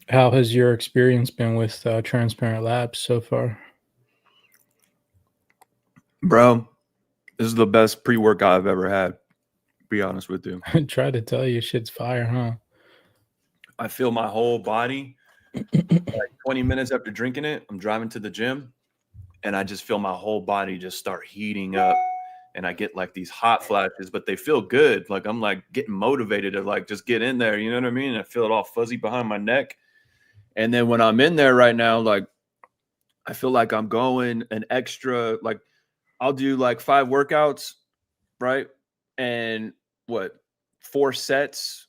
How has your experience been with Transparent Labs so far? Bro, this is the best pre-workout I've ever had, to be honest with you. I try to tell you, shit's fire, huh? I feel my whole body like 20 minutes after drinking it. I'm driving to the gym and I just feel my whole body just start heating up and I get like these hot flashes, but they feel good. Like I'm like getting motivated to like just get in there. You know what I mean? I feel it all fuzzy behind my neck. And then when I'm in there right now, like I feel like I'm going an extra, like I'll do like 5 workouts, right? And what, 4 sets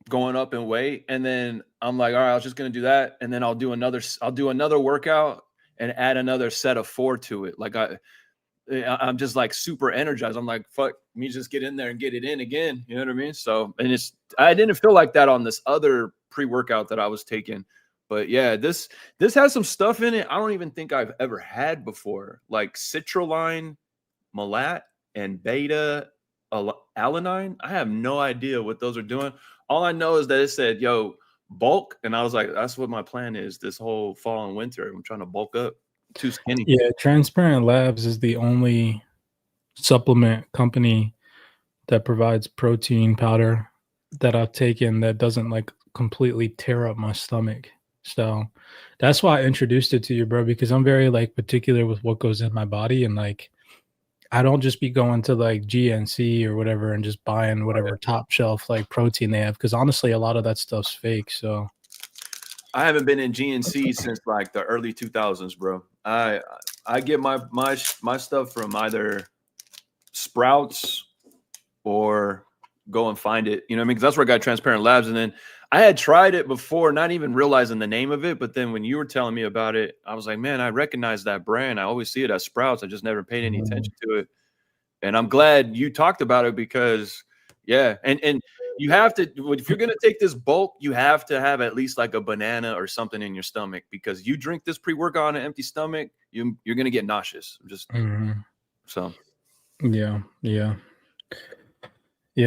going up in weight. And then I'm like, all right, I was just gonna do that. And then I'll do another workout and add another set of 4 to it. Like I'm just like super energized. I'm like, fuck me, just get in there and get it in again. You know what I mean? So, and I didn't feel like that on this other pre-workout that I was taking. But yeah, this has some stuff in it I don't even think I've ever had before, like citrulline, malat, and beta alanine. I have no idea what those are doing. All I know is that it said, yo, bulk. And I was like, that's what my plan is this whole fall and winter. I'm trying to bulk up. Too skinny. Yeah, Transparent Labs is the only supplement company that provides protein powder that I've taken that doesn't like completely tear up my stomach. So that's why I introduced it to you, bro, because I'm very like particular with what goes in my body, and like I don't just be going to like GNC or whatever and just buying whatever top shelf like protein they have, because honestly a lot of that stuff's fake. So I haven't been in GNC since like the early 2000s, bro. I get my stuff from either Sprouts or go and find it. You know what I mean? Because that's where I got Transparent Labs. And then I had tried it before, not even realizing the name of it. But then when you were telling me about it, I was like, man, I recognize that brand. I always see it at Sprouts. I just never paid any attention to it. And I'm glad you talked about it because, yeah. And you have to, if you're going to take this bulk, you have to have at least like a banana or something in your stomach, because you drink this pre-workout on an empty stomach, you're going to get nauseous. Just so. Yeah.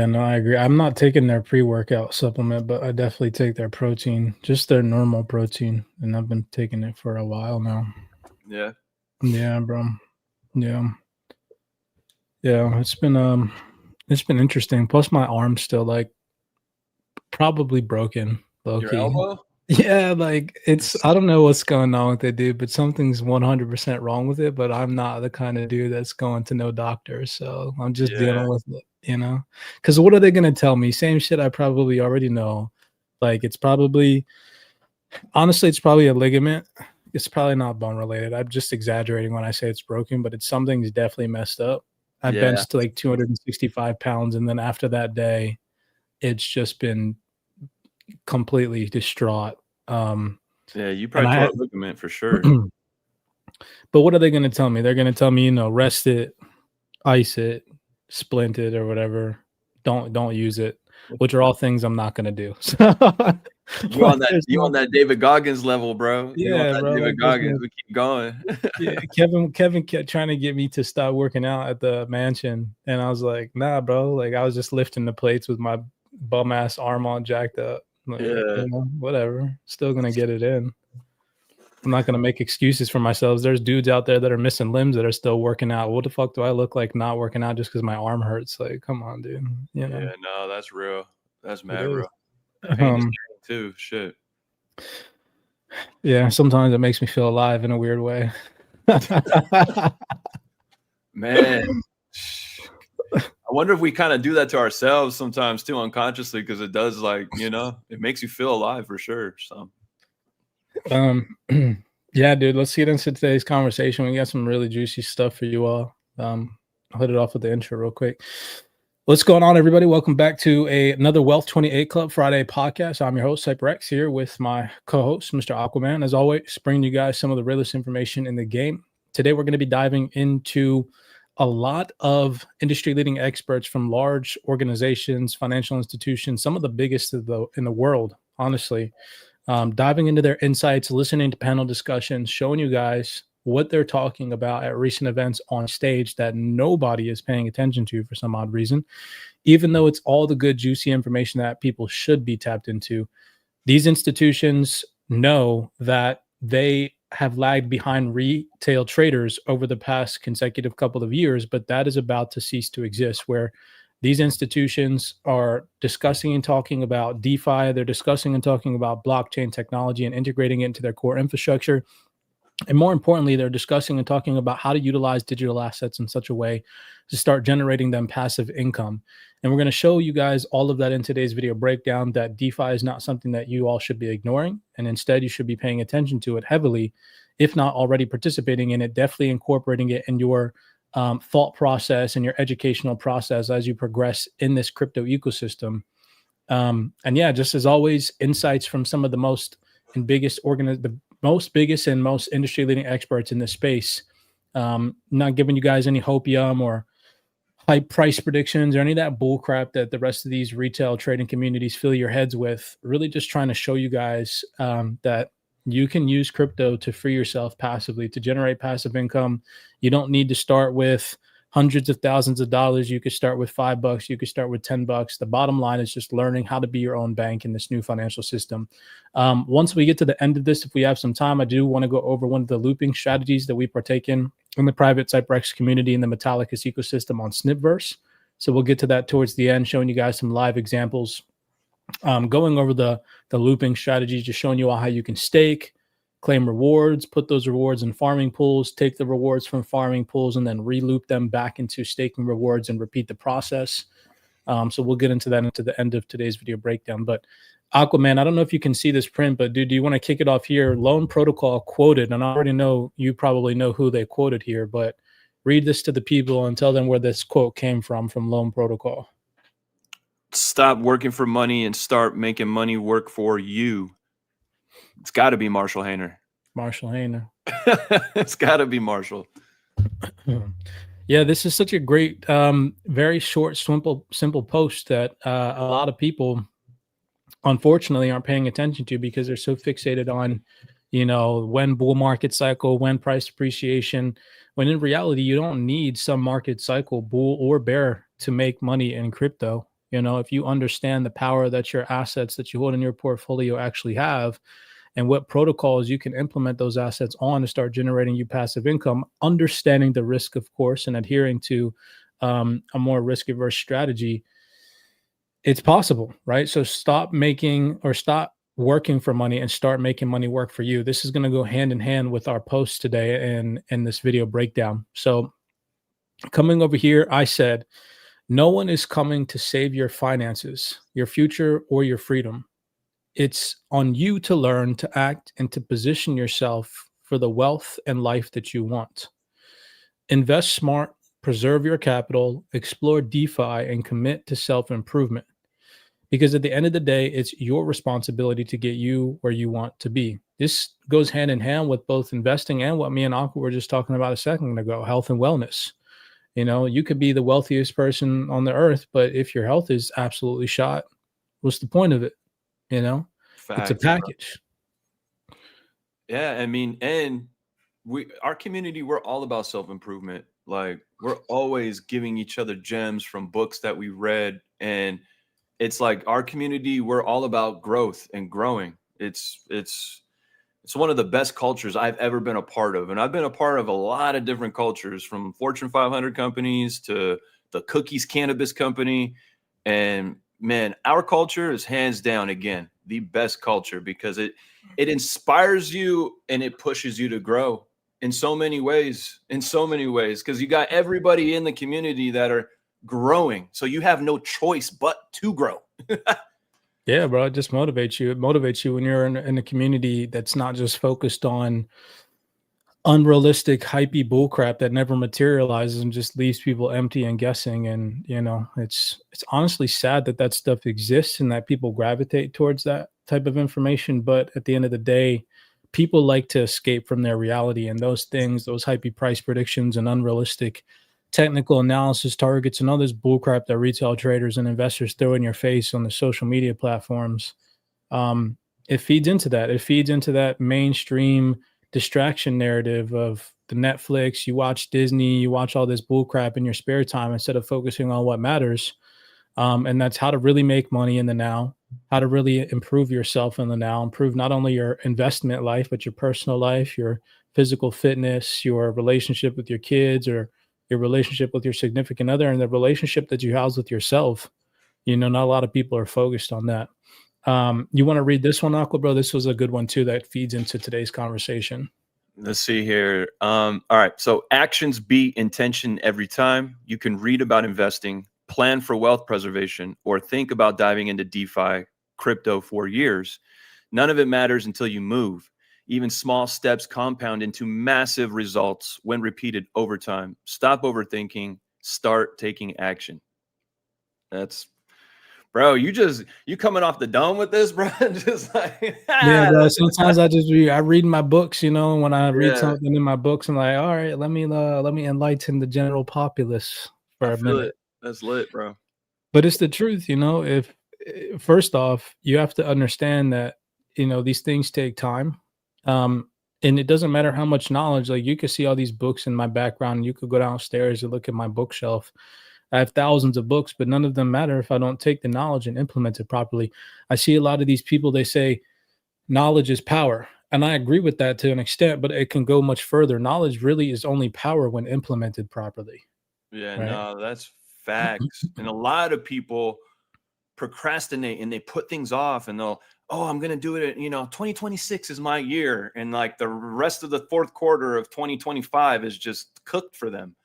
No, I agree. I'm not taking their pre-workout supplement, but I definitely take their protein, just their normal protein, and I've been taking it for a while now. Yeah. Yeah, bro. Yeah. It's been interesting. Plus my arm's still like probably broken, low Your key. elbow? Yeah, like I don't know what's going on with it, dude, but something's 100% wrong with it, but I'm not the kind of dude that's going to no doctor, so I'm just dealing with it, you know? Because what are they gonna tell me? Same shit I probably already know. Like, honestly, it's probably a ligament. It's probably not bone related. I'm just exaggerating when I say it's broken, but something's definitely messed up. I benched like 265 pounds, and then after that day, it's just been completely distraught. Yeah, you probably tore a ligament for sure. But what are they going to tell me? They're going to tell me, rest it, ice it, splint it, or whatever. Don't use it, which are all things I'm not going to do. You on that David Goggins level, bro. You on that bro, David Goggins. We keep going. Yeah, Kevin kept trying to get me to stop working out at the mansion, and I was like, nah, bro. Like I was just lifting the plates with my bum ass arm all jacked up. Like, whatever. Still gonna get it in. I'm not gonna make excuses for myself. There's dudes out there that are missing limbs that are still working out. What the fuck do I look like not working out just because my arm hurts? Like, come on, dude. You know? Yeah, no, that's real. That's mad real. Pain is pain too. Shit. Yeah, sometimes it makes me feel alive in a weird way. Man, I wonder if we kind of do that to ourselves sometimes too, unconsciously, because it does, like, it makes you feel alive for sure. So yeah, dude, let's get into today's conversation. We got some really juicy stuff for you all. I'll hit it off with the intro real quick. What's going on, everybody? Welcome back to another Wealth 28 Club Friday podcast. I'm your host, CyberX, here with my co-host, Mr. Aquaman. As always, bringing you guys some of the realest information in the game. Today, we're going to be diving into a lot of industry-leading experts from large organizations, financial institutions, some of the biggest in the world, honestly. Diving into their insights, listening to panel discussions, showing you guys what they're talking about at recent events on stage that nobody is paying attention to for some odd reason, even though it's all the good, juicy information that people should be tapped into. These institutions know that they have lagged behind retail traders over the past consecutive couple of years, but that is about to cease to exist, where these institutions are discussing and talking about DeFi, they're discussing and talking about blockchain technology and integrating it into their core infrastructure. And more importantly, they're discussing and talking about how to utilize digital assets in such a way to start generating them passive income. And we're going to show you guys all of that in today's video breakdown, that DeFi is not something that you all should be ignoring. And instead, you should be paying attention to it heavily, if not already participating in it, definitely incorporating it in your thought process and your educational process as you progress in this crypto ecosystem. And yeah, just as always, insights from some of the most and biggest the most biggest and most industry leading experts in this space. Not giving you guys any hopium or hype price predictions or any of that bull crap that the rest of these retail trading communities fill your heads with. Really just trying to show you guys that you can use crypto to free yourself passively, to generate passive income. You don't need to start with hundreds of thousands of dollars. You could start with $5. You could start with $10. The bottom line is just learning how to be your own bank in this new financial system. Once we get to the end of this, if we have some time, I do want to go over one of the looping strategies that we partake in the private Cyprex community in the Metallicus ecosystem on Snipverse. So we'll get to that towards the end, showing you guys some live examples, going over the looping strategies, just showing you all how you can stake, claim rewards, put those rewards in farming pools, take the rewards from farming pools, and then re-loop them back into staking rewards and repeat the process. So we'll get into that into the end of today's video breakdown. But Aquaman, I don't know if you can see this print, but dude, do you want to kick it off here? Loan Protocol quoted, and I already know you probably know who they quoted here, but read this to the people and tell them where this quote came from Loan Protocol. Stop working for money and start making money work for you. It's got to be Marshall Hayner. Marshall Hayner. It's got to be Marshall. Yeah, this is such a great, very short, simple post that a lot of people, unfortunately, aren't paying attention to because they're so fixated on, when bull market cycle, when price appreciation, when in reality, you don't need some market cycle, bull or bear, to make money in crypto. If you understand the power that your assets that you hold in your portfolio actually have, and what protocols you can implement those assets on to start generating you passive income, understanding the risk, of course, and adhering to a more risk-averse strategy, it's possible, right? So stop working for money and start making money work for you. This is going to go hand in hand with our post today in this video breakdown. So coming over here, I said, no one is coming to save your finances, your future, or your freedom. It's on you to learn, to act, and to position yourself for the wealth and life that you want. Invest smart, preserve your capital, explore DeFi, and commit to self-improvement. Because at the end of the day, it's your responsibility to get you where you want to be. This goes hand in hand with both investing and what me and Aqua were just talking about a second ago, health and wellness. You could be the wealthiest person on the earth, but if your health is absolutely shot, what's the point of it? It's a package. Yeah, I mean, and our community, we're all about self-improvement. Like, we're always giving each other gems from books that we read, and it's like our community, we're all about growth and growing. It's one of the best cultures I've ever been a part of, and I've been a part of a lot of different cultures, from Fortune 500 companies to the Cookies Cannabis Company, and man, our culture is hands down, again, the best culture, because it inspires you and it pushes you to grow in so many ways, because you got everybody in the community that are growing. So you have no choice but to grow. Yeah, bro, it just motivates you. It motivates you when you're in a community that's not just focused on unrealistic, hypey bullcrap that never materializes and just leaves people empty and guessing. And it's honestly sad that stuff exists and that people gravitate towards that type of information. But at the end of the day, people like to escape from their reality, and those things, those hypey price predictions and unrealistic technical analysis targets and all this bullcrap that retail traders and investors throw in your face on the social media platforms, it feeds into that. It feeds into that mainstream distraction narrative of the Netflix. You watch Disney, you watch all this bullcrap in your spare time instead of focusing on what matters. And that's how to really make money in the now, how to really improve yourself in the now, improve not only your investment life, but your personal life, your physical fitness, your relationship with your kids, or your relationship with your significant other, and the relationship that you house with yourself. Not a lot of people are focused on that. You want to read this one, Aqua, bro? This was a good one too that feeds into today's conversation. Let's see here. All right. So actions beat intention every time. You can read about investing, plan for wealth preservation, or think about diving into DeFi crypto for years. None of it matters until you move. Even small steps compound into massive results when repeated over time. Stop overthinking, start taking action. That's, bro, you coming off the dome with this, bro. Just like, Yeah, bro. Sometimes I read my books, when I read yeah, something in my books, I'm like, all right, let me enlighten the general populace I for a feel minute. it. That's lit, bro. But it's the truth, if first off, you have to understand that, these things take time. Um, and it doesn't matter how much knowledge, like you could see all these books in my background. You could go downstairs and look at my bookshelf. I have thousands of books, but none of them matter if I don't take the knowledge and implement it properly. I see a lot of these people, they say knowledge is power. And I agree with that to an extent, but it can go much further. Knowledge really is only power when implemented properly, Yeah, right? no, that's facts. And a lot of people procrastinate and they put things off and they'll, oh, I'm going to do it. 2026 is my year. And like the rest of the fourth quarter of 2025 is just cooked for them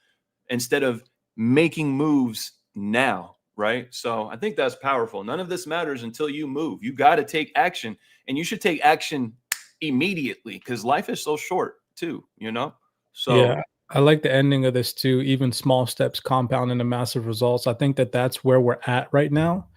instead of making moves now. Right. So I think that's powerful. None of this matters until you move. You got to take action, and you should take action immediately because life is so short too. So Yeah, I like the ending of this too. Even small steps compound into massive results. I think that that's where we're at right now.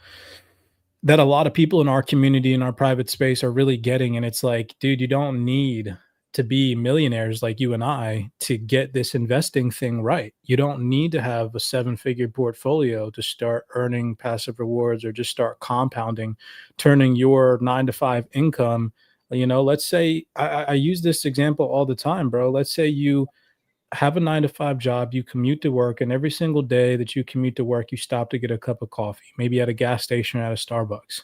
That a lot of people in our community, in our private space, are really getting. And it's like, dude, you don't need to be millionaires like you and I to get this investing thing right. You don't need to have a 7-figure portfolio to start earning passive rewards or just start compounding, turning your 9 to 5 income. Let's say I use this example all the time, bro. Let's say you have a 9 to 5 job, you commute to work, and every single day that you commute to work, you stop to get a cup of coffee, maybe at a gas station or at a Starbucks.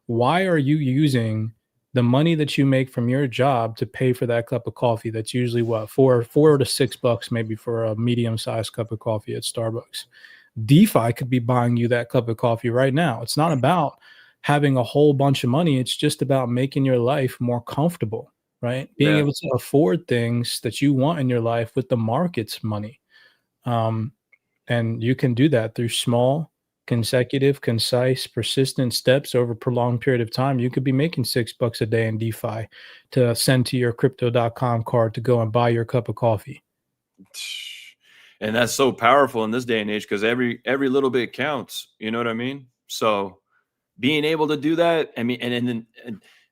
Why are you using the money that you make from your job to pay for that cup of coffee? That's usually what, four to $6 maybe for a medium-sized cup of coffee at Starbucks. DeFi could be buying you that cup of coffee right now. It's not about having a whole bunch of money. It's just about making your life more comfortable, right? Being yeah. able to afford things that you want in your life with the market's money. Um, and you can do that through small, consecutive, concise, persistent steps over a prolonged period of time. You could be making $6 a day in DeFi to send to your crypto.com card to go and buy your cup of coffee. And that's so powerful in this day and age because every little bit counts. You know what I mean? So being able to do that, I mean, and then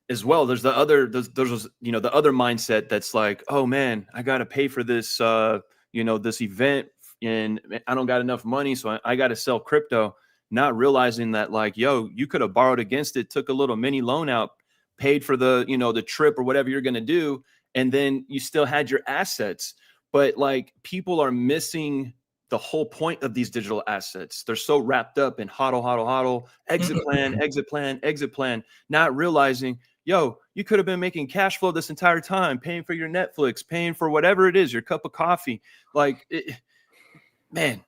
as well, there's the other the other mindset that's like, oh man, I got to pay for this this event and I don't got enough money, so I got to sell crypto. Not realizing that, like, yo, you could have borrowed against it, took a little mini loan out, paid for the trip or whatever you're gonna do, and then you still had your assets. But like people are missing the whole point of these digital assets. They're so wrapped up in hodl, exit plan, exit plan, exit plan, not realizing, yo, you could have been making cash flow this entire time, paying for your Netflix, paying for whatever it is, your cup of coffee. Like, man,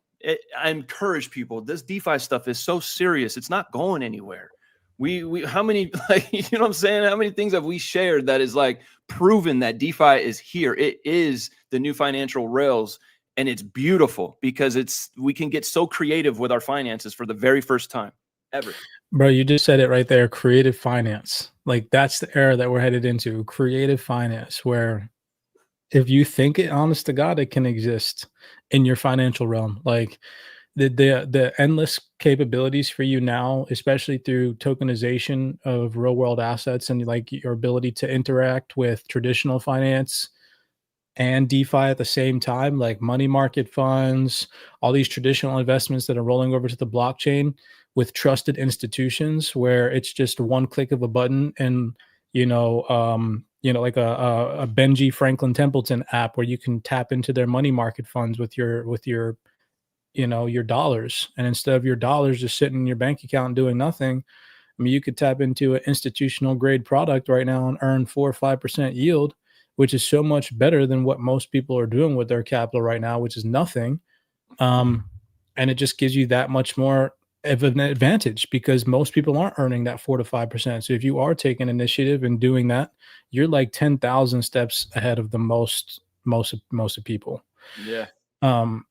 I encourage people. This DeFi stuff is so serious. It's not going anywhere. We how many, like, you know what I'm saying? How many things have we shared that is like proven that DeFi is here? It is the new financial rails, and it's beautiful because we can get so creative with our finances for the very first time ever. Bro, you just said it right there. Creative finance. Like that's the era that we're headed into. Creative finance, where if you think it, honest to God, it can exist in your financial realm. Like the endless capabilities for you now, especially through tokenization of real world assets and like your ability to interact with traditional finance and DeFi at the same time, like money market funds, all these traditional investments that are rolling over to the blockchain with trusted institutions where it's just one click of a button and like a Benji Franklin Templeton app where you can tap into their money market funds with your dollars. And instead of your dollars just sitting in your bank account doing nothing, I mean, you could tap into an institutional grade product right now and earn 4 or 5% yield, which is so much better than what most people are doing with their capital right now, which is nothing. Um, and it just gives you that much more of an advantage because most people aren't earning that 4 to 5%. So if you are taking initiative and doing that, you're like 10,000 steps ahead of the most of people. Yeah. Um,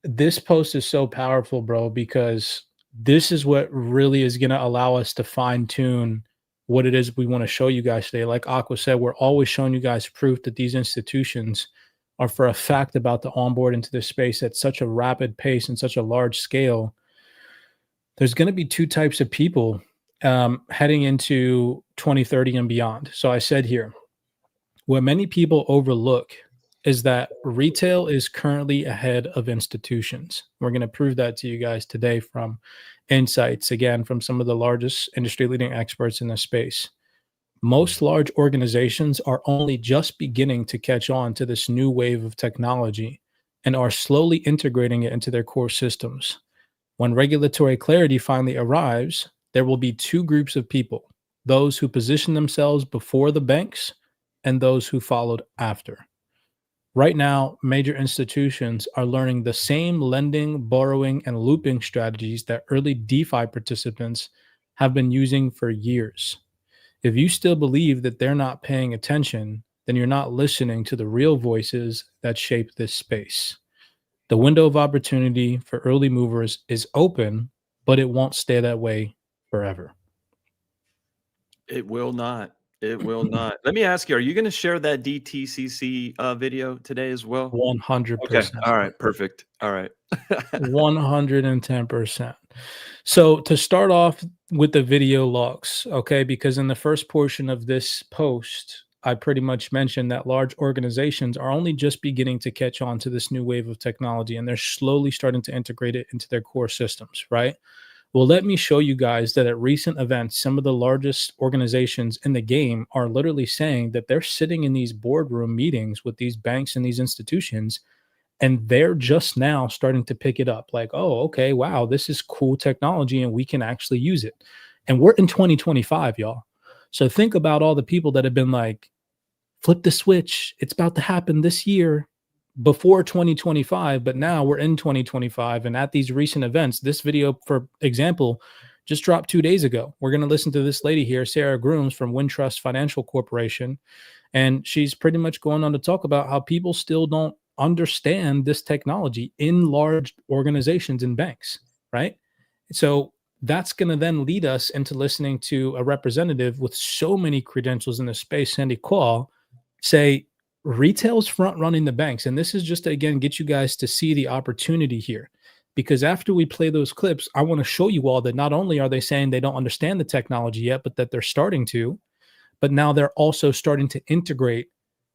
this post is so powerful, bro, because this is what really is going to allow us to fine tune what it is we want to show you guys today. Like Aqua said, we're always showing you guys proof that these institutions are for a fact about to onboard into this space at such a rapid pace and such a large scale. There's going to be two types of people heading into 2030 and beyond. So I said here, what many people overlook is that retail is currently ahead of institutions. We're going to prove that to you guys today from insights, again, from some of the largest industry leading experts in this space. Most large organizations are only just beginning to catch on to this new wave of technology and are slowly integrating it into their core systems. When regulatory clarity finally arrives, there will be two groups of people: those who position themselves before the banks and those who followed after. Right now, major institutions are learning the same lending, borrowing, and looping strategies that early DeFi participants have been using for years. If you still believe that they're not paying attention, then you're not listening to the real voices that shape this space. The window of opportunity for early movers is open, but it won't stay that way forever. It will not. It will not. Let me ask you, are you going to share that DTCC video today as well? Okay. 100%. All right. Perfect. All right. 110%. So to start off with the video logs, okay, because in the first portion of this post, I pretty much mentioned that large organizations are only just beginning to catch on to this new wave of technology and they're slowly starting to integrate it into their core systems, right? Well, let me show you guys that at recent events, some of the largest organizations in the game are literally saying that they're sitting in these boardroom meetings with these banks and these institutions and they're just now starting to pick it up like, oh, okay, wow, this is cool technology and we can actually use it. And we're in 2025, y'all. So think about all the people that have been like, flip the switch, it's about to happen this year, before 2025, but now we're in 2025 and at these recent events. This video, for example, just dropped 2 days ago. We're going to listen to this lady here, Sarah Grooms from Wintrust Financial Corporation, and she's pretty much going on to talk about how people still don't understand this technology in large organizations and banks, right? So that's going to then lead us into listening to a representative with so many credentials in the space, Sandy Quall, say retail's front running the banks. And this is just to, again, get you guys to see the opportunity here. Because after we play those clips, I want to show you all that not only are they saying they don't understand the technology yet, but that they're starting to, but now they're also starting to integrate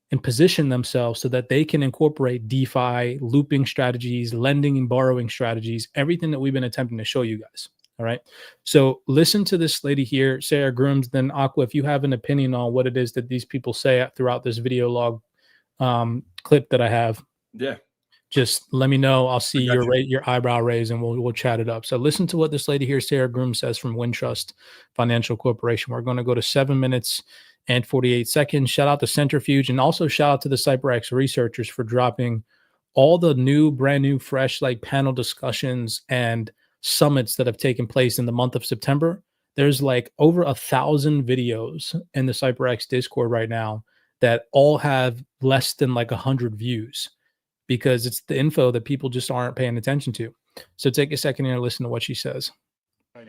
and position themselves so that they can incorporate DeFi, looping strategies, lending and borrowing strategies, everything that we've been attempting to show you guys. All right. So listen to this lady here, Sarah Grooms. Then Aqua, if you have an opinion on what it is that these people say throughout this video log clip that I have, Yeah. just let me know. I'll see I got you. your eyebrow raise and we'll chat it up. So listen to what this lady here, Sarah Groom, says from Wintrust Financial Corporation. We're going to go to 7 minutes and 48 seconds. Shout out to Centrifuge and also shout out to the CyberX researchers for dropping all the new, brand new, fresh like panel discussions and summits that have taken place in the month of September. There's like over 1,000 videos in the CyberX Discord right now that all have less than like 100 views, because it's the info that people just aren't paying attention to. So take a second here and listen to what she says.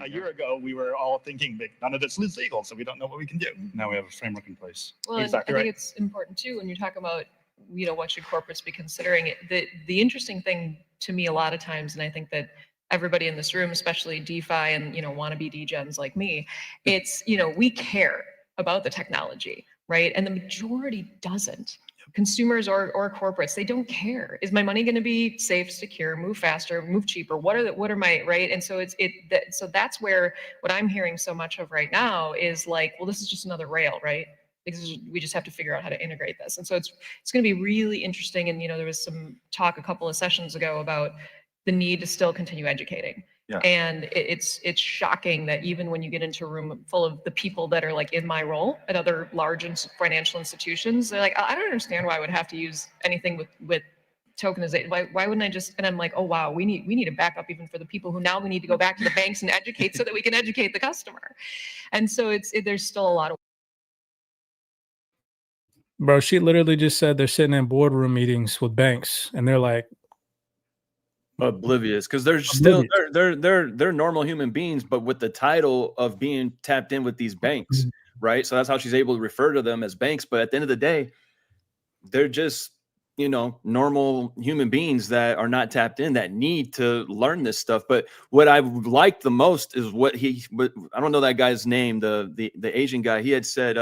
A year ago, we were all thinking that none of this is legal, so we don't know what we can do. Now we have a framework in place. Well, Exactly I right. think it's important too when you talk about, what should corporates be considering. The interesting thing to me a lot of times, and I think that everybody in this room, especially DeFi and wannabe degens like me, it's we care about the technology, right? And the majority doesn't. Consumers or corporates, they don't care. Is my money going to be safe, secure, move faster, move cheaper? What are my right? And so so that's where what I'm hearing so much of right now is like, well, this is just another rail, right? Because we just have to figure out how to integrate this. And so it's going to be really interesting. And there was some talk a couple of sessions ago about the need to still continue educating. Yeah. And it's shocking that even when you get into a room full of the people that are like in my role at other large financial institutions, they're like, I don't understand why I would have to use anything with tokenization. Why wouldn't I just? And I'm like, oh wow, we need a backup even for the people who now we need to go back to the banks and educate so that we can educate the customer. And so there's still a lot of. Bro, she literally just said they're sitting in boardroom meetings with banks, and they're like oblivious, because they're oblivious. still they're normal human beings, but with the title of being tapped in with these banks, right? So that's how she's able to refer to them as banks. But at the end of the day, they're just, you know, normal human beings that are not tapped in, that need to learn this stuff. But what I liked the most is what I don't know that guy's name, the Asian guy. He had said,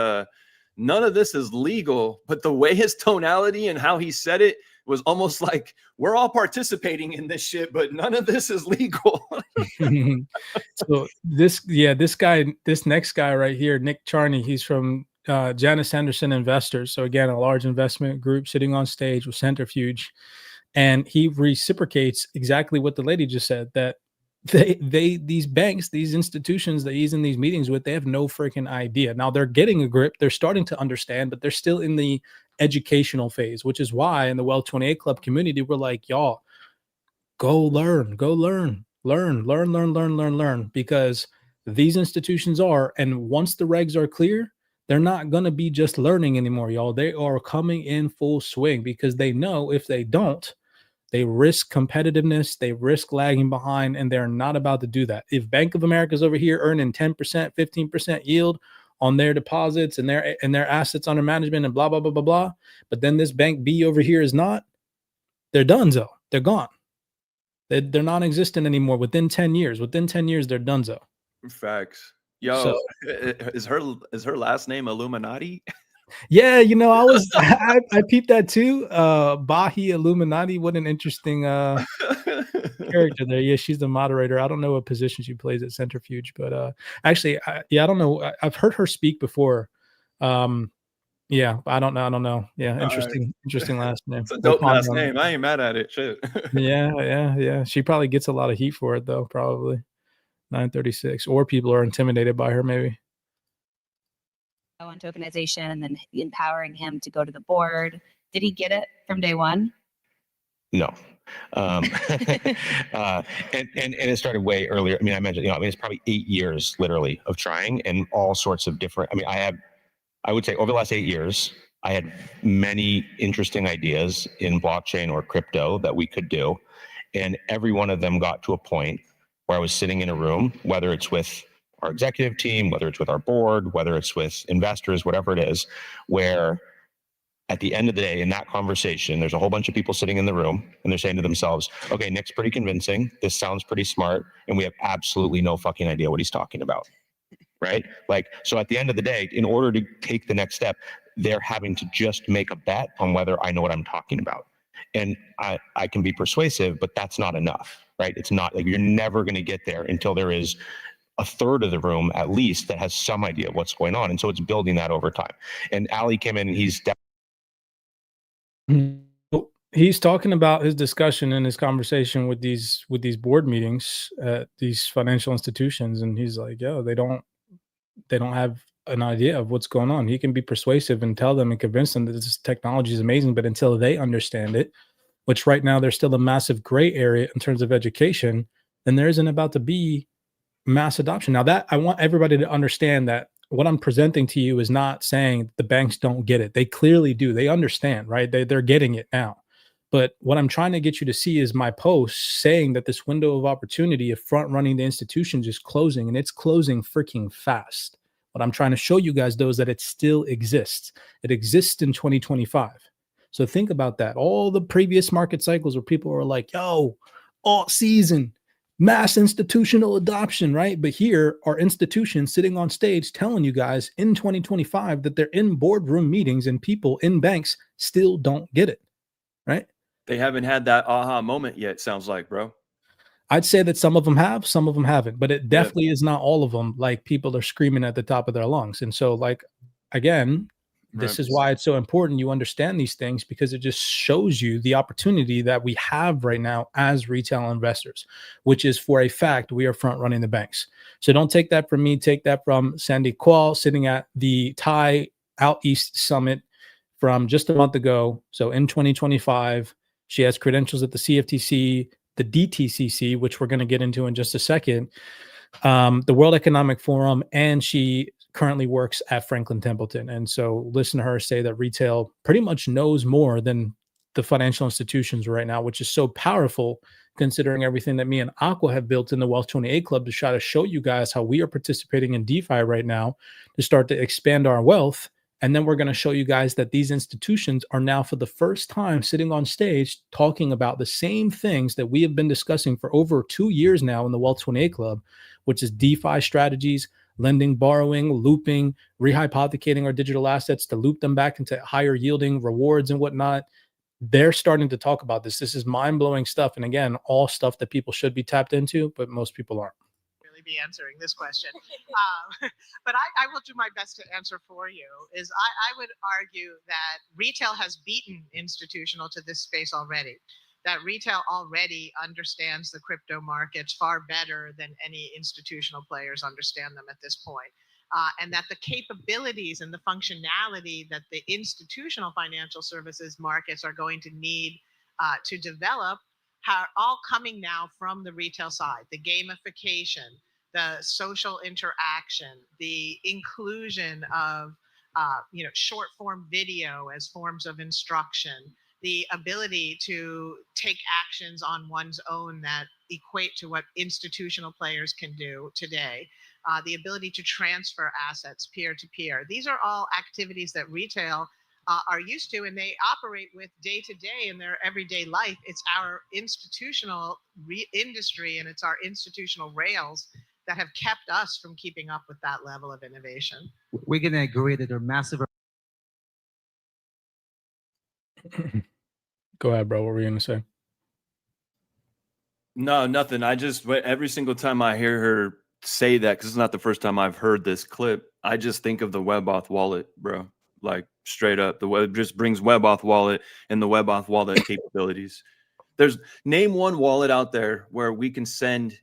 none of this is legal, but the way his tonality and how he said it was almost like we're all participating in this shit, but none of this is legal. So this next guy right here, Nick Charney, he's from Janus Henderson Investors. So again, a large investment group sitting on stage with Centrifuge, and he reciprocates exactly what the lady just said, that these banks, these institutions that he's in these meetings with, they have no freaking idea. Now they're getting a grip, they're starting to understand, but they're still in the educational phase, which is why in the Wealth 28 Club community, we're like, y'all, go learn, because these institutions are, and once the regs are clear, they're not going to be just learning anymore, y'all. They are coming in full swing, because they know if they don't, they risk competitiveness, they risk lagging behind, and they're not about to do that. If Bank of America's over here earning 10%, 15% yield on their deposits and their assets under management and blah, blah, blah, blah, blah, but then this bank B over here is not, they're donezo. They're gone. They're non-existent anymore. Within 10 years, they're donezo. Facts. Yo, so, is her last name Illuminati? Yeah, you know, I peeped that too. Bahi Illuminati. What an interesting character there. Yeah, she's the moderator. I don't know what position she plays at Centrifuge, but actually, I don't know. I've heard her speak before. Yeah, I don't know. Yeah, interesting last name. It's a dope last name. I ain't mad at it. Shit. Yeah. She probably gets a lot of heat for it though. Probably 936, or people are intimidated by her, maybe. On tokenization and then empowering him to go to the board. Did he get it from day one? No. And it started way earlier. I mean, I mentioned, it's probably 8 years literally of trying, and all sorts of different, I would say over the last 8 years, I had many interesting ideas in blockchain or crypto that we could do. And every one of them got to a point where I was sitting in a room, whether it's with our executive team, whether it's with our board, whether it's with investors, whatever it is, where at the end of the day, in that conversation, there's a whole bunch of people sitting in the room and they're saying to themselves, okay, Nick's pretty convincing. This sounds pretty smart. And we have absolutely no fucking idea what he's talking about. Right? Like, so at the end of the day, in order to take the next step, they're having to just make a bet on whether I know what I'm talking about. And I can be persuasive, but that's not enough, right? It's not like, you're never going to get there until there is a third of the room at least that has some idea of what's going on. And so it's building that over time. And Ali came in, he's talking about his discussion and his conversation with these board meetings at these financial institutions. And he's like, yo, they don't have an idea of what's going on. He can be persuasive and tell them and convince them that this technology is amazing, but until they understand it, which right now there's still a massive gray area in terms of education, then there isn't about to be mass adoption. Now, that I want everybody to understand, that what I'm presenting to you is not saying the banks don't get it. They clearly do. They understand, right? They're getting it now. But what I'm trying to get you to see is my post saying that this window of opportunity of front running the institutions is closing, and it's closing freaking fast. What I'm trying to show you guys, though, is that it still exists. It exists in 2025. So think about that. All the previous market cycles where people were like, yo, all season, mass institutional adoption, right? But here are institutions sitting on stage telling you guys in 2025 that they're in boardroom meetings and people in banks still don't get it, right? They haven't had that aha moment yet, sounds like, bro. I'd say that some of them have, some of them haven't, but it definitely is not all of them. Like, people are screaming at the top of their lungs. And so, like, again, This is why it's so important you understand these things, because it just shows you the opportunity that we have right now as retail investors, which is, for a fact, we are front running the banks. So don't take that from me. Take that from Sandy Qual, sitting at the Thai Out East Summit from just a month ago. So in 2025, she has credentials at the CFTC, the Dtcc, which we're going to get into in just a second, the World Economic Forum, and she currently works at Franklin Templeton. And so listen to her say that retail pretty much knows more than the financial institutions right now, which is so powerful considering everything that me and Aqua have built in the Wealth 28 Club to try to show you guys how we are participating in DeFi right now to start to expand our wealth. And then we're going to show you guys that these institutions are now, for the first time, sitting on stage talking about the same things that we have been discussing for over 2 years now in the Wealth 28 Club, which is DeFi strategies, lending, borrowing, looping, rehypothecating our digital assets to loop them back into higher yielding rewards and whatnot. They're starting to talk about this. This is mind-blowing stuff. And again, all stuff that people should be tapped into, but most people aren't. Really be answering this question. But I will do my best to answer for you. I would argue that retail has beaten institutional to this space already. That retail already understands the crypto markets far better than any institutional players understand them at this point. And that the capabilities and the functionality that the institutional financial services markets are going to need to develop are all coming now from the retail side. The gamification, the social interaction, the inclusion of short form video as forms of instruction, the ability to take actions on one's own that equate to what institutional players can do today, the ability to transfer assets peer to peer. These are all activities that retail are used to, and they operate with day to day in their everyday life. It's our institutional industry and it's our institutional rails that have kept us from keeping up with that level of innovation. We're going to agree that there are massive. Go ahead, bro. What were you going to say? No, nothing. Every single time I hear her say that, because it's not the first time I've heard this clip, I just think of the WebAuth wallet, bro. Like straight up, the web just brings WebAuth wallet and the WebAuth wallet capabilities. Name one wallet out there where we can send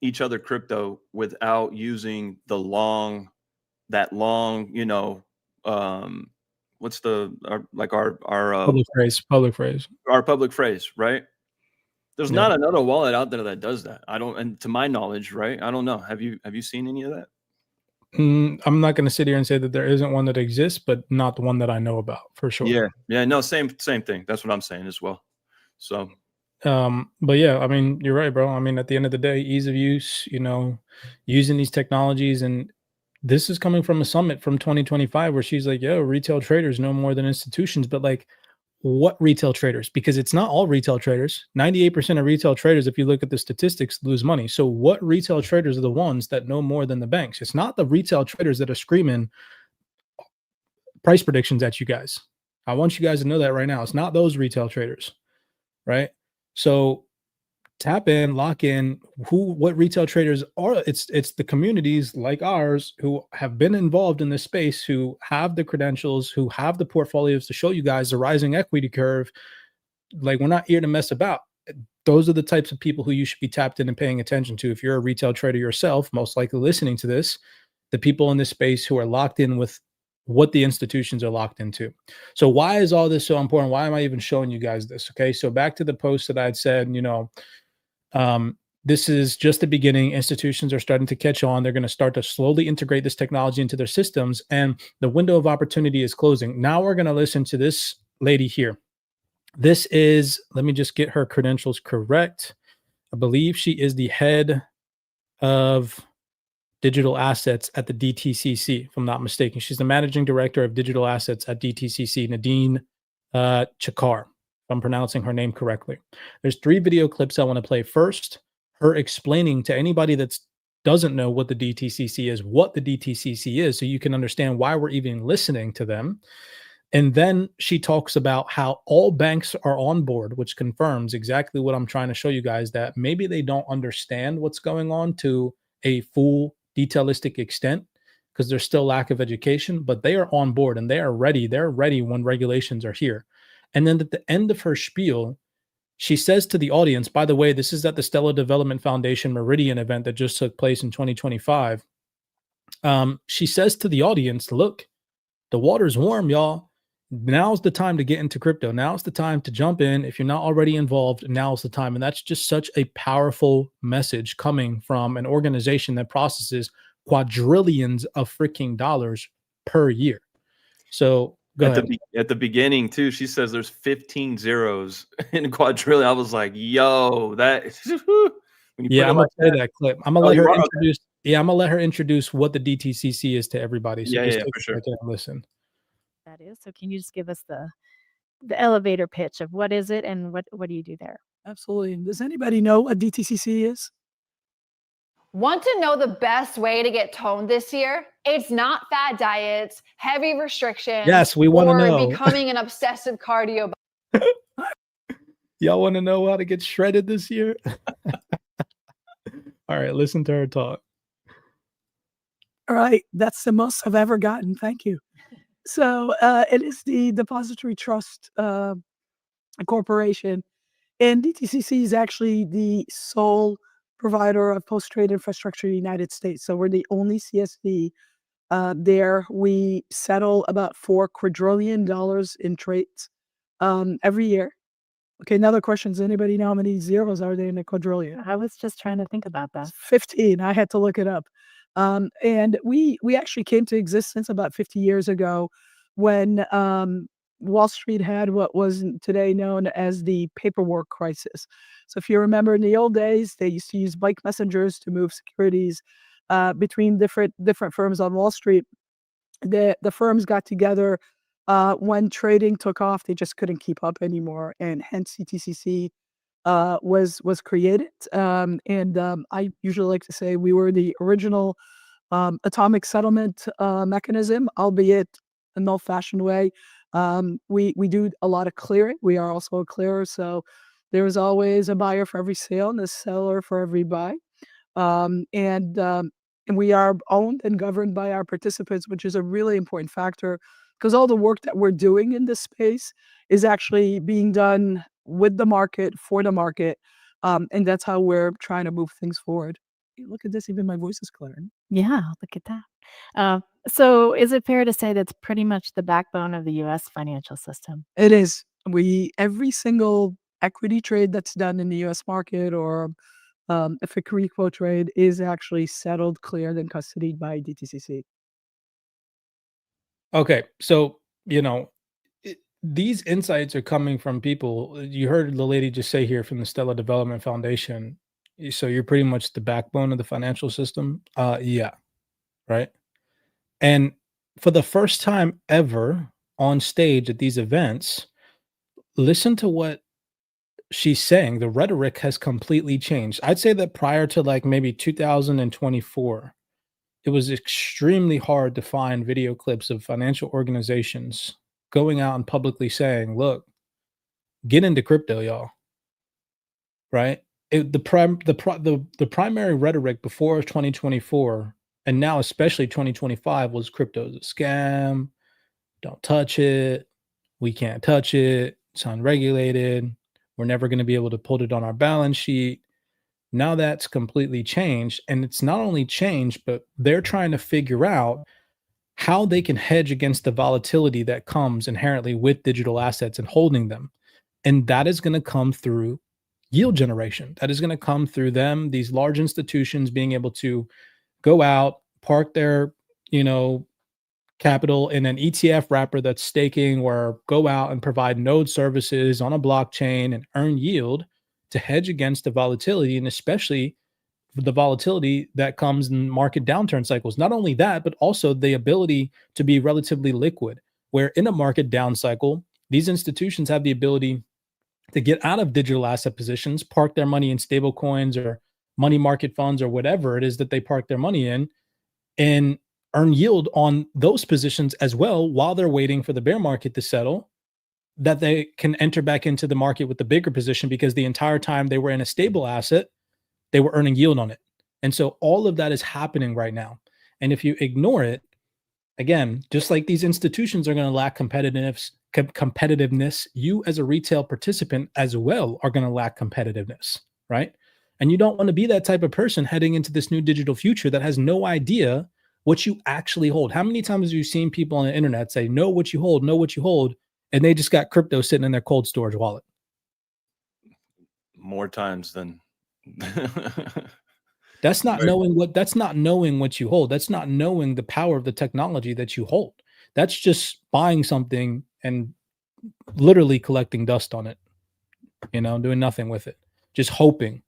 each other crypto without using what's our public phrase, our public phrase, right? There's not another wallet out there that does that. And to my knowledge, right? I don't know. Have you seen any of that? I'm not going to sit here and say that there isn't one that exists, but not the one that I know about for sure. Yeah, no, same thing. That's what I'm saying as well. So, but yeah, I mean, you're right, bro. I mean, at the end of the day, ease of use, using these technologies, and this is coming from a summit from 2025 where she's like, yo, retail traders know more than institutions, but like, what retail traders? Because it's not all retail traders. 98% of retail traders, if you look at the statistics, lose money. So what retail traders are the ones that know more than the banks? It's not the retail traders that are screaming price predictions at you guys. I want you guys to know that right now. It's not those retail traders, right? So tap in, lock in what retail traders are. It's the communities like ours who have been involved in this space, who have the credentials, who have the portfolios to show you guys the rising equity curve. Like, we're not here to mess about. Those are the types of people who you should be tapped in and paying attention to. If you're a retail trader yourself, most likely listening to this, the people in this space who are locked in with what the institutions are locked into. So why is all this so important? Why am I even showing you guys this? Okay, so back to the post that I'd said, this is just the beginning. Institutions are starting to catch on. They're going to start to slowly integrate this technology into their systems, and the window of opportunity is closing. Now we're going to listen to this lady here. This is, let me just get her credentials correct. I believe she is the head of digital assets at the DTCC, if I'm not mistaken. She's the managing director of digital assets at DTCC, Nadine Chakar. I'm pronouncing her name correctly. There's 3 video clips I want to play. First, her explaining to anybody that doesn't know what the DTCC is, what the DTCC is, so you can understand why we're even listening to them. And then she talks about how all banks are on board, which confirms exactly what I'm trying to show you guys, that maybe they don't understand what's going on to a full detailistic extent. because there's still lack of education, but they are on board and they are ready. They're ready when regulations are here. And then at the end of her spiel, she says to the audience, by the way, this is at the Stellar Development Foundation Meridian event that just took place in 2025. She says to the audience, look, the water's warm, y'all. Now's the time to get into crypto. Now's the time to jump in. If you're not already involved, now's the time. And that's just such a powerful message coming from an organization that processes quadrillions of freaking dollars per year. So go ahead. At the beginning too, she says there's 15 zeros in quadrillion. I was like, yo, that when you I'm gonna play that clip. I'm gonna let her introduce. Okay. Yeah, I'm gonna let her introduce what the DTCC is to everybody. So just take for a sure. second and listen. That is. So can you just give us the elevator pitch of what is it and what do you do there? Absolutely. Does anybody know what DTCC is? Want to know the best way to get toned this year? It's not fat diets, heavy restrictions. Yes, we want to know. Becoming an obsessive cardio. Y'all want to know how to get shredded this year? All right, listen to her talk. All right, that's the most I've ever gotten. Thank you. So it is the Depository Trust Corporation, and DTCC is actually the sole provider of post-trade infrastructure in the United States. So we're the only CSD there. We settle about $4 quadrillion in trades every year. Okay, another question. Does anybody know how many zeros are there in a quadrillion? I was just trying to think about that. 15. I had to look it up. And we actually came to existence about 50 years ago when Wall Street had what was today known as the paperwork crisis. So if you remember, in the old days, they used to use bike messengers to move securities between different firms on Wall Street. The firms got together when trading took off. They just couldn't keep up anymore, and hence DTCC was created. I usually like to say we were the original atomic settlement mechanism, albeit an old-fashioned way. We do a lot of clearing. We are also a clearer, so there is always a buyer for every sale and a seller for every buy. And we are owned and governed by our participants, which is a really important factor, because all the work that we're doing in this space is actually being done with the market, for the market, and that's how we're trying to move things forward. Look at this, even my voice is clearing. Yeah, look at that. So is it fair to say that's pretty much the backbone of the U.S. financial system? It is. Every single equity trade that's done in the U.S. market, or if a repo trade, is actually settled, cleared, and custodied by DTCC. Okay, so these insights are coming from people. You heard the lady just say here from the Stellar Development Foundation. So you're pretty much the backbone of the financial system. Yeah, right. And for the first time ever on stage at these events, listen to what she's saying. The rhetoric has completely changed. I'd say that prior to like maybe 2024, it was extremely hard to find video clips of financial organizations going out and publicly saying, look, get into crypto, y'all. Right? The primary rhetoric before 2024 and now especially 2025 was crypto is a scam. Don't touch it. We can't touch it. It's unregulated. We're never going to be able to put it on our balance sheet. Now that's completely changed. And it's not only changed, but they're trying to figure out how they can hedge against the volatility that comes inherently with digital assets and holding them. And that is going to come through yield generation. That is going to come through them, these large institutions being able to go out, park their, capital in an ETF wrapper that's staking, or go out and provide node services on a blockchain and earn yield to hedge against the volatility, and especially the volatility that comes in market downturn cycles. Not only that, but also the ability to be relatively liquid, where in a market down cycle, these institutions have the ability to get out of digital asset positions, park their money in stable coins or money market funds or whatever it is that they park their money in, and earn yield on those positions as well while they're waiting for the bear market to settle, that they can enter back into the market with the bigger position, because the entire time they were in a stable asset, they were earning yield on it. And so all of that is happening right now. And if you ignore it, Again, just like these institutions are going to lack competitiveness, you as a retail participant as well are going to lack competitiveness, right? And you don't want to be that type of person heading into this new digital future that has no idea what you actually hold. How many times have you seen people on the internet say, know what you hold, and they just got crypto sitting in their cold storage wallet? More times than That's not knowing what you hold. That's not knowing the power of the technology that you hold. That's just buying something and literally collecting dust on it, doing nothing with it. Just hoping.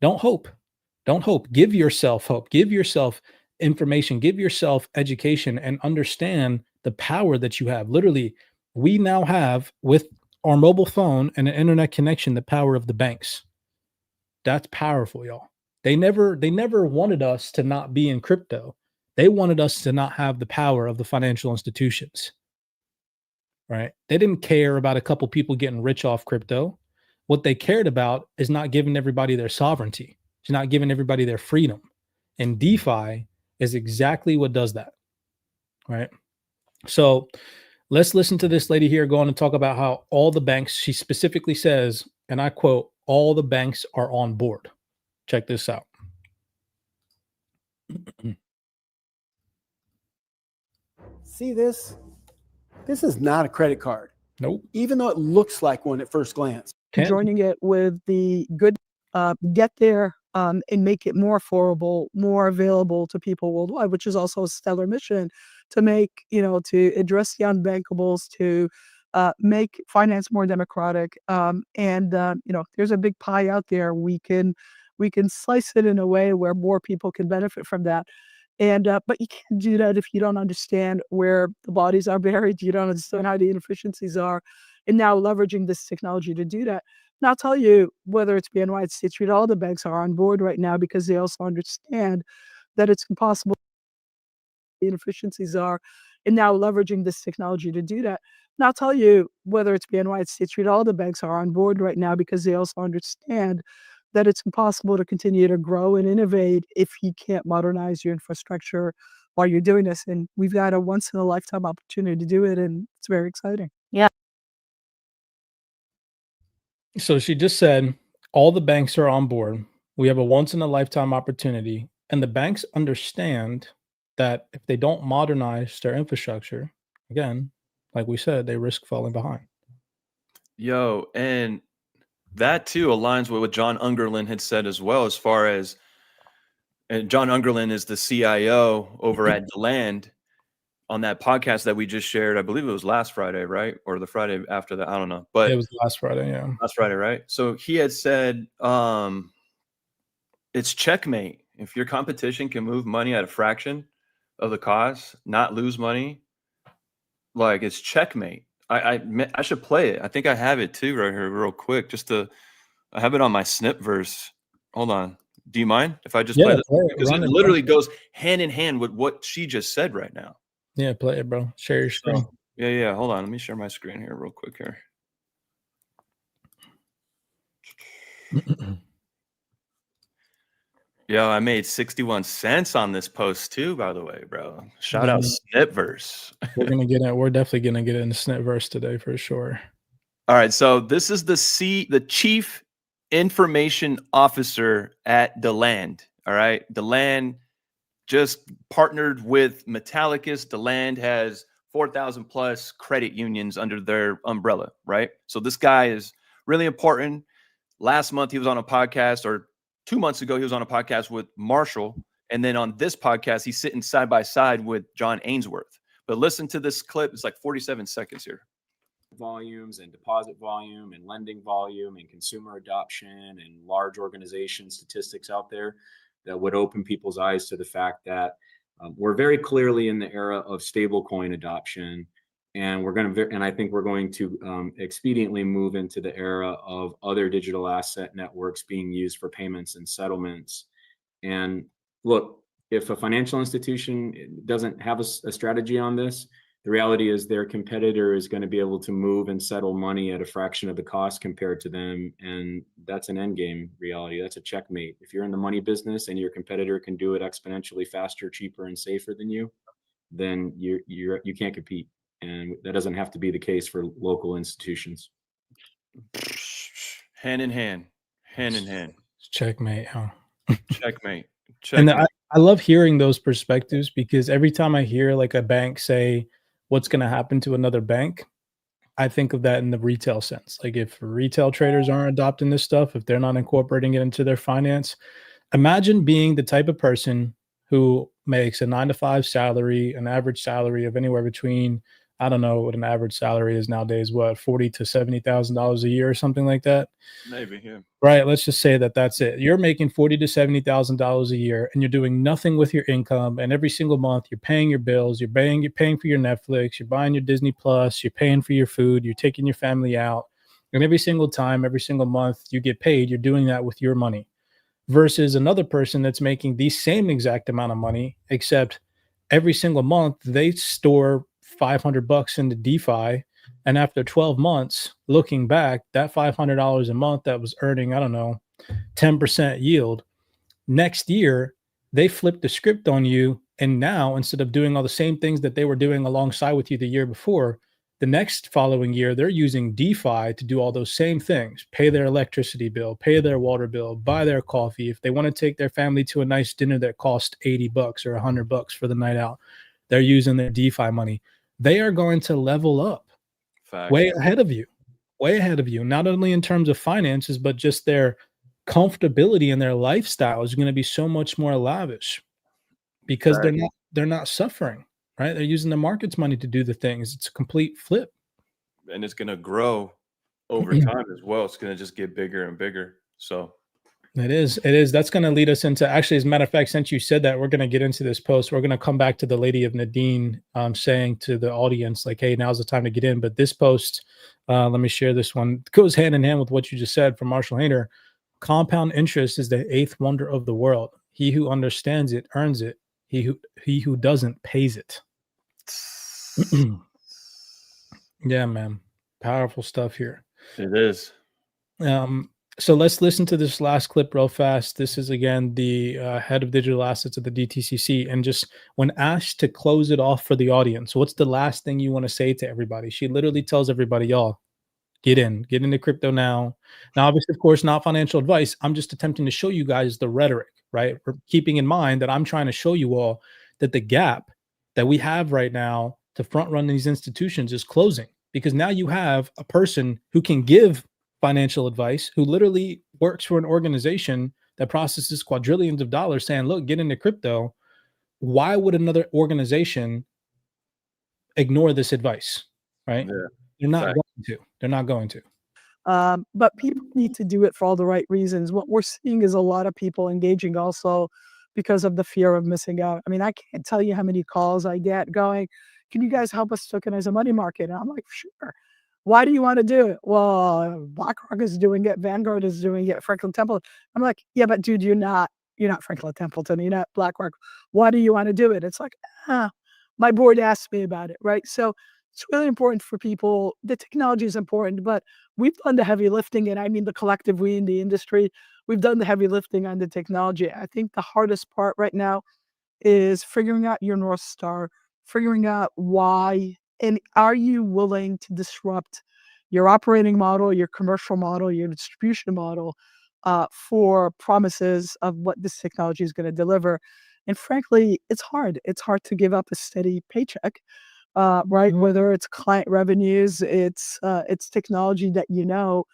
Don't hope. Don't hope. Give yourself hope. Give yourself information. Give yourself education and understand the power that you have. Literally, we now have with our mobile phone and an internet connection the power of the banks. That's powerful, y'all. They never wanted us to not be in crypto. They wanted us to not have the power of the financial institutions. Right? They didn't care about a couple people getting rich off crypto. What they cared about is not giving everybody their sovereignty. It's not giving everybody their freedom. And DeFi is exactly what does that. Right? So let's listen to this lady here go on and talk about how all the banks, she specifically says, and I quote, all the banks are on board. Check this out. See this? This is not a credit card. Nope. Even though it looks like one at first glance. Joining it with the good get there and make it more affordable, more available to people worldwide, which is also a stellar mission to make, to address the unbankables, to make finance more democratic. There's a big pie out there. We can slice it in a way where more people can benefit from that. But you can't do that if you don't understand where the bodies are buried. You don't understand how the inefficiencies are. And now leveraging this technology to do that. And I'll tell you, whether it's BNY, State Street, all the banks are on board right now because they also understand that it's impossible. The inefficiencies are, and now leveraging this technology to do that. And I'll tell you, whether it's BNY, State Street, all the banks are on board right now because they also understand that it's impossible to continue to grow and innovate if you can't modernize your infrastructure while you're doing this. And we've got a once in a lifetime opportunity to do it, and it's very exciting. Yeah. So she just said all the banks are on board. We have a once in a lifetime opportunity, and the banks understand that if they don't modernize their infrastructure, again, like we said, they risk falling behind. Yo, and that too aligns with what John Ungerlin had said as well, as far as, and John Ungerlin is the CIO over at Deland. On that podcast that we just shared, I believe it was last Friday, right? Or the Friday after that, I don't know. But it was last Friday, yeah. Last Friday, right? So he had said, it's checkmate. If your competition can move money at a fraction of the cost, not lose money, like it's checkmate. I should play it. I think I have it too right here real quick. I have it on my Snipverse. Hold on. Do you mind if I just play this? Because it literally goes hand in hand with what she just said right now. Yeah, play it, bro. Share your screen. Yeah. Hold on. Let me share my screen here real quick here. Yo, I made 61 cents on this post too, by the way, bro. Shout out Snipverse. We're definitely gonna get into Snipverse today for sure. All right, so this is the Chief Information Officer at Deland. All right, Deland just partnered with Metallicus. Deland has 4,000 plus credit unions under their umbrella, right? So this guy is really important. Last month he was on a podcast, or 2 months ago he was on a podcast with Marshall, and then on this podcast he's sitting side by side with John Ainsworth. But listen to this clip; it's like 47 seconds here. Volumes and deposit volume and lending volume and consumer adoption and large organization statistics out there that would open people's eyes to the fact that we're very clearly in the era of stablecoin adoption, and I think we're going to expediently move into the era of other digital asset networks being used for payments and settlements. And look, if a financial institution doesn't have a strategy on this, the reality is their competitor is going to be able to move and settle money at a fraction of the cost compared to them. And that's an end game reality. That's a checkmate. If you're in the money business and your competitor can do it exponentially faster, cheaper, and safer than you, then you can't compete. And that doesn't have to be the case for local institutions. Hand in hand, hand in hand. Checkmate, huh? Checkmate. And Checkmate. I love hearing those perspectives because every time I hear like a bank say what's going to happen to another bank, I think of that in the retail sense. Like if retail traders aren't adopting this stuff, if they're not incorporating it into their finance, imagine being the type of person who makes a 9 to 5 salary, an average salary of anywhere between, I don't know what an average salary is nowadays, what, 40 to $70,000 a year or something like that. Maybe, yeah. Right. Let's just say that that's it. You're making $40 to $70,000 a year, and you're doing nothing with your income. And every single month, you're paying your bills. You're paying for your Netflix. You're buying your Disney Plus. You're paying for your food. You're taking your family out. And every single time, every single month you get paid, you're doing that with your money. Versus another person that's making the same exact amount of money, except every single month they store $500 into DeFi, and after 12 months, looking back, that $500 a month that was earning, I don't know, 10% yield, next year, they flip the script on you. And now, instead of doing all the same things that they were doing alongside with you the year before, the next following year, they're using DeFi to do all those same things, pay their electricity bill, pay their water bill, buy their coffee. If they want to take their family to a nice dinner that cost $80 or $100 for the night out, they're using their DeFi money. They are going to level up way ahead of you, not only in terms of finances, but just their comfortability and their lifestyle is going to be so much more lavish because they're not suffering, right? They're using the market's money to do the things. It's a complete flip. And it's going to grow over time as well. It's going to just get bigger and bigger. So it is. That's going to lead us into, actually, as a matter of fact, since you said that, we're going to get into this post. We're going to come back to the lady of Nadine saying to the audience, like, hey, now's the time to get in. But this post, let me share this one. It goes hand in hand with what you just said from Marshall Hayner. Compound interest is the 8th wonder of the world. He who understands it earns it. He who doesn't pays it. Yeah, man. Powerful stuff here. It is. So let's listen to this last clip real fast. This is, again, the head of digital assets at the DTCC. And just when asked to close it off for the audience, what's the last thing you want to say to everybody? She literally tells everybody, y'all, get into crypto now. Now, obviously, of course, not financial advice. I'm just attempting to show you guys the rhetoric, right? Keeping in mind that I'm trying to show you all that the gap that we have right now to front run these institutions is closing, because now you have a person who can give financial advice, who literally works for an organization that processes quadrillions of dollars, saying, look, get into crypto. Why would another organization ignore this advice, right? They're not going to. But people need to do it for all the right reasons. What we're seeing is a lot of people engaging also because of the fear of missing out. I mean, I can't tell you how many calls I get going, can you guys help us tokenize a money market? And I'm like, sure. Why do you want to do it? Well, BlackRock is doing it. Vanguard is doing it. Franklin Templeton. I'm like, yeah, but dude, you're not Franklin Templeton. You're not BlackRock. Why do you want to do it? It's like, my board asked me about it, right? So it's really important for people. The technology is important, but we've done the heavy lifting, and I mean the collective we in the industry, we've done the heavy lifting on the technology. I think the hardest part right now is figuring out your North Star, figuring out why, and are you willing to disrupt your operating model, your commercial model, your distribution model for promises of what this technology is going to deliver. And frankly, it's hard. It's hard to give up a steady paycheck. Right? Whether it's client revenues, it's technology that you know.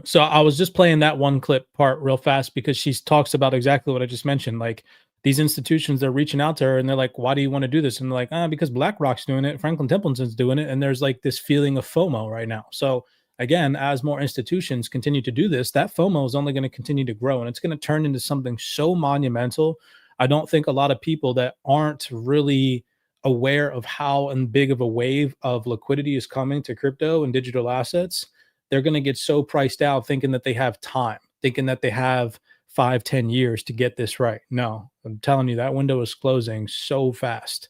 So I was just playing that one clip part real fast because she talks about exactly what I just mentioned. Like, these institutions, they're reaching out to her and they're like, why do you want to do this? And they're like, because BlackRock's doing it, Franklin Templeton's doing it. And there's like this feeling of FOMO right now. So again, as more institutions continue to do this, that FOMO is only going to continue to grow, and it's going to turn into something so monumental. I don't think a lot of people that aren't really aware of how and big of a wave of liquidity is coming to crypto and digital assets, they're going to get so priced out thinking that they have time, thinking that they have 5-10 years to get this right. No, I'm telling you, that window is closing so fast.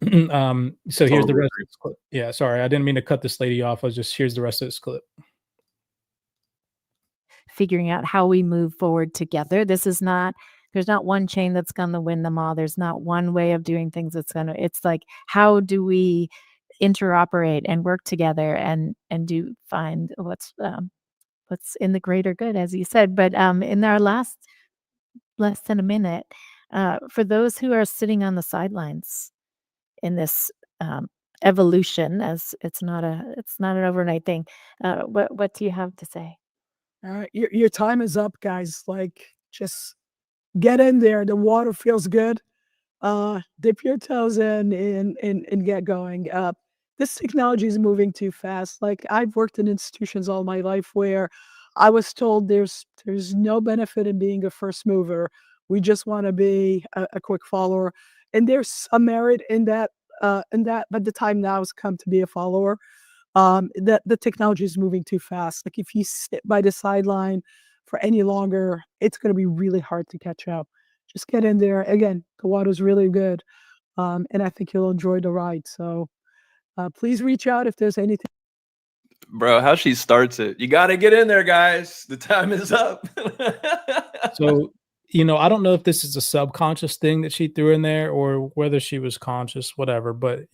So here's the rest of this clip. Yeah, sorry, I didn't mean to cut this lady off. Here's the rest of this clip. Figuring out how we move forward together. There's There's not one chain that's going to win them all. There's not one way of doing things that's going to, it's like, how do we interoperate and work together and do find what's in the greater good, as you said. But in our less than a minute, for those who are sitting on the sidelines in this evolution, as it's not an overnight thing, what do you have to say? Your time is up, guys. Like, just get in there. The water feels good. Dip your toes in and get going. This technology is moving too fast. Like, I've worked in institutions all my life where I was told there's no benefit in being a first mover. We just want to be a quick follower, and there's some merit in that. But the time now has come to be a follower. The technology is moving too fast. Like, if you sit by the sideline for any longer, it's going to be really hard to catch up. Just get in there. Again, the water's really good, and I think you'll enjoy the ride. So please reach out if there's anything. Bro, how she starts it. You got to get in there, guys. The time is up. So, I don't know if this is a subconscious thing that she threw in there or whether she was conscious, whatever, but,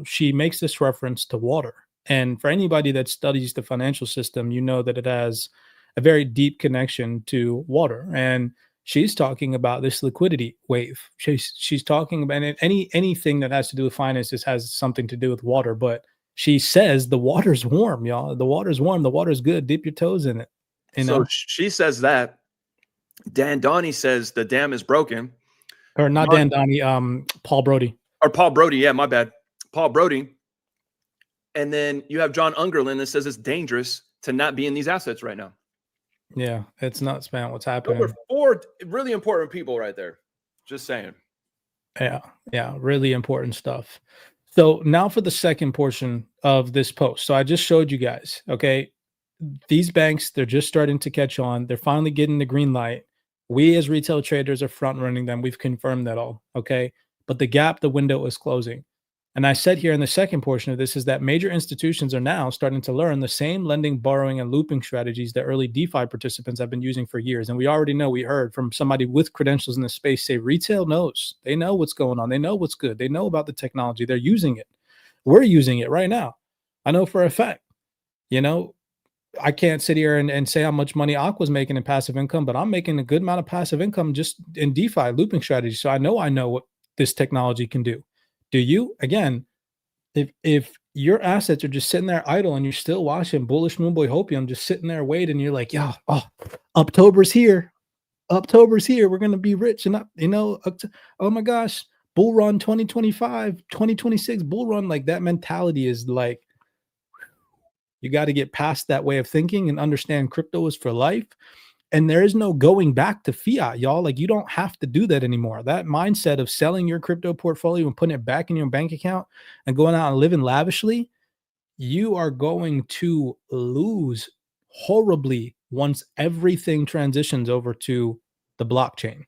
she makes this reference to water. And for anybody that studies the financial system, you know that it has a very deep connection to water. And she's talking about this liquidity wave. She's talking about anything that has to do with finances has something to do with water. But she says the water's warm, y'all. The water's warm. The water's good. Dip your toes in it. So she says that. Dan Donnie says the dam is broken. Or not Dan Donnie, Paul Brody. Or Paul Brody. Yeah, my bad. Paul Brody. And then you have John Ungerlin that says it's dangerous to not be in these assets right now. Yeah, it's nuts, man. What's happening? Those are 4 really important people right there. Just saying. Yeah, really important stuff. So now for the second portion of this post. So I just showed you guys, okay, these banks, they're just starting to catch on. They're finally getting the green light. We as retail traders are front running them. We've confirmed that all, okay? But the window is closing. And I said here in the second portion of this is that major institutions are now starting to learn the same lending, borrowing, and looping strategies that early DeFi participants have been using for years. And we already know, we heard from somebody with credentials in the space say retail knows. They know what's going on. They know what's good. They know about the technology. They're using it. We're using it right now. I know for a fact. I can't sit here and say how much money Aqua's making in passive income, but I'm making a good amount of passive income just in DeFi looping strategy. So I know what this technology can do. Do you? Again, if your assets are just sitting there idle and you're still watching Bullish Moonboy Hopium just sitting there waiting, and you're like, yeah, October's here. We're going to be rich. And, oh my gosh, bull run 2025, 2026 bull run. Like, that mentality is like, you got to get past that way of thinking and understand crypto is for life. And there is no going back to fiat, y'all. Like, you don't have to do that anymore. That mindset of selling your crypto portfolio and putting it back in your bank account and going out and living lavishly, you are going to lose horribly once everything transitions over to the blockchain.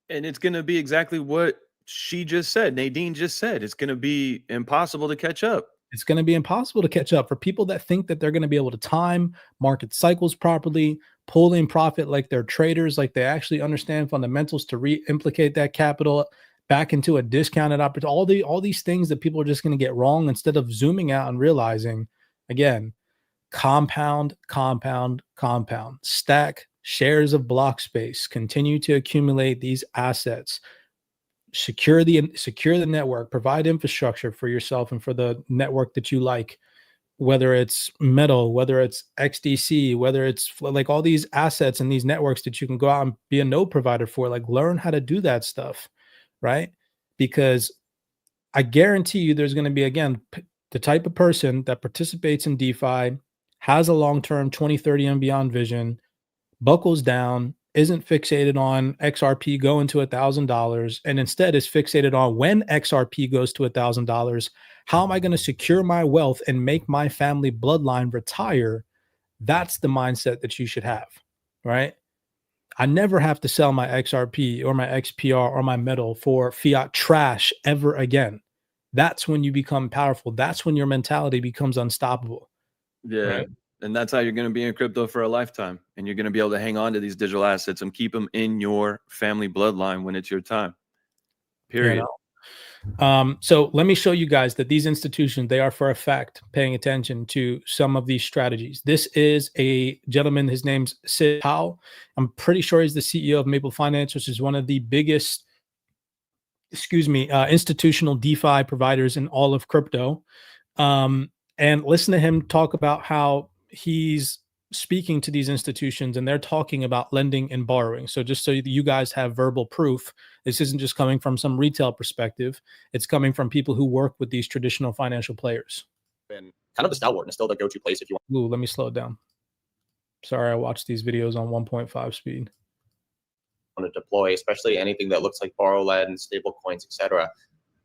And it's going to be exactly what she just said. Nadine just said, it's going to be impossible to catch up. It's going to be impossible to catch up for people that think that they're going to be able to time market cycles properly, pull in profit like they're traders, like they actually understand fundamentals to re-implicate that capital back into a discounted opportunity. All these things that people are just going to get wrong instead of zooming out and realizing, again, compound, stack shares of block space, continue to accumulate these assets. Secure the network, provide infrastructure for yourself and for the network that you like, whether it's Metal, whether it's XDC, whether it's like all these assets and these networks that you can go out and be a node provider for. Like, learn how to do that stuff, right? Because I guarantee you there's going to be, again, the type of person that participates in DeFi, has a long-term 2030 and beyond vision, buckles down, isn't fixated on XRP going to $1,000, and instead is fixated on when XRP goes to $1,000, how am I going to secure my wealth and make my family bloodline retire? That's the mindset that you should have, right? I never have to sell my XRP or my XPR or my metal for fiat trash ever again. That's when you become powerful. That's when your mentality becomes unstoppable. Yeah. Right? And that's how you're going to be in crypto for a lifetime. And you're going to be able to hang on to these digital assets and keep them in your family bloodline when it's your time. Period. So let me show you guys that these institutions, they are for a fact paying attention to some of these strategies. This is a gentleman, his name's Sid Powell. I'm pretty sure he's the CEO of Maple Finance, which is one of the biggest, institutional DeFi providers in all of crypto. And listen to him talk about how he's speaking to these institutions and they're talking about lending and borrowing. So just so you guys have verbal proof, this isn't just coming from some retail perspective. It's coming from people who work with these traditional financial players. And kind of the stalwart and still the go-to place if you want. Ooh, let me slow it down. Sorry, I watched these videos on 1.5 speed. Want to deploy, especially anything that looks like borrow lend, stable coins, etc.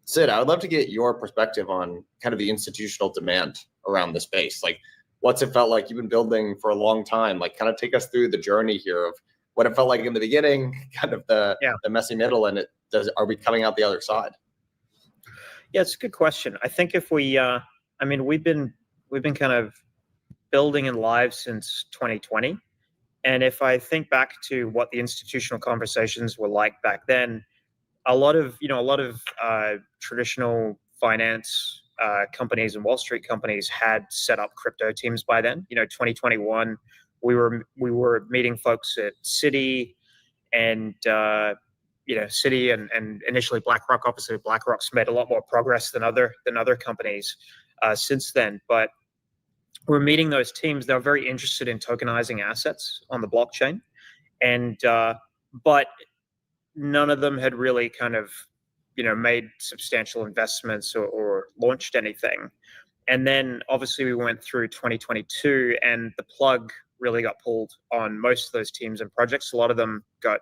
Sid, I would love to get your perspective on kind of the institutional demand around the space. Like, what's it felt like? You've been building for a long time. Like, kind of take us through the journey here of what it felt like in the beginning, kind of the messy middle, and are we coming out the other side? Yeah, it's a good question. I think if we, I mean, we've been kind of building and live since 2020. And if I think back to what the institutional conversations were like back then, a lot of traditional finance companies and Wall Street companies had set up crypto teams by then. 2021, we were meeting folks at Citi and Citi and initially BlackRock. Obviously, BlackRock's made a lot more progress than other companies since then, but we're meeting those teams. They're very interested in tokenizing assets on the blockchain, and but none of them had really kind of made substantial investments or launched anything. And then obviously we went through 2022 and the plug really got pulled on most of those teams and projects. A lot of them got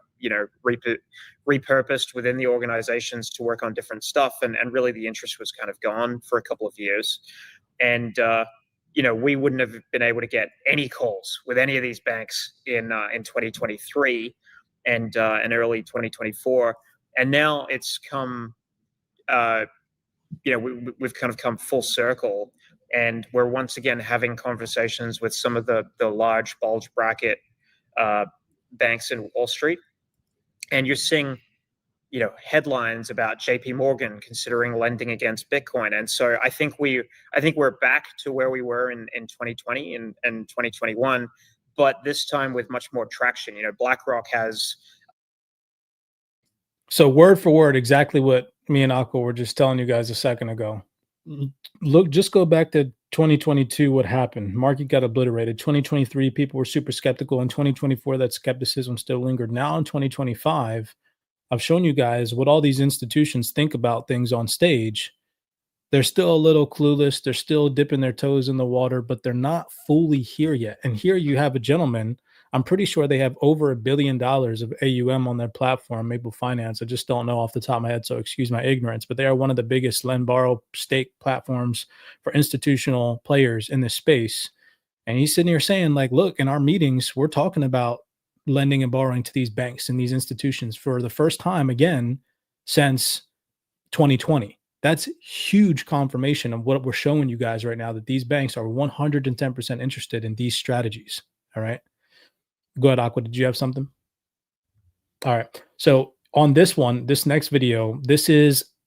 repurposed within the organizations to work on different stuff, and really the interest was kind of gone for a couple of years. And we wouldn't have been able to get any calls with any of these banks in 2023 and early 2024. And now it's come, we've kind of come full circle, and we're once again having conversations with some of the large bulge bracket banks in Wall Street. And you're seeing headlines about JP Morgan considering lending against Bitcoin. And so I think we're back to where we were in 2020 and 2021, but this time with much more traction. BlackRock has. So word for word, exactly what me and Aqua were just telling you guys a second ago. Look, just go back to 2022, what happened? Market got obliterated. 2023, people were super skeptical. In 2024, that skepticism still lingered. Now in 2025, I've shown you guys what all these institutions think about things on stage. They're still a little clueless. They're still dipping their toes in the water, but they're not fully here yet. And here you have a gentleman, I'm pretty sure they have over $1 billion of AUM on their platform, Maple Finance. I just don't know off the top of my head, so excuse my ignorance, but they are one of the biggest lend, borrow, stake platforms for institutional players in this space. And he's sitting here saying, like, look, in our meetings, we're talking about lending and borrowing to these banks and these institutions for the first time again since 2020. That's huge confirmation of what we're showing you guys right now, that these banks are 110% interested in these strategies. All right. Go ahead, Aqua. Did you have something? All right. So on this one, this next video,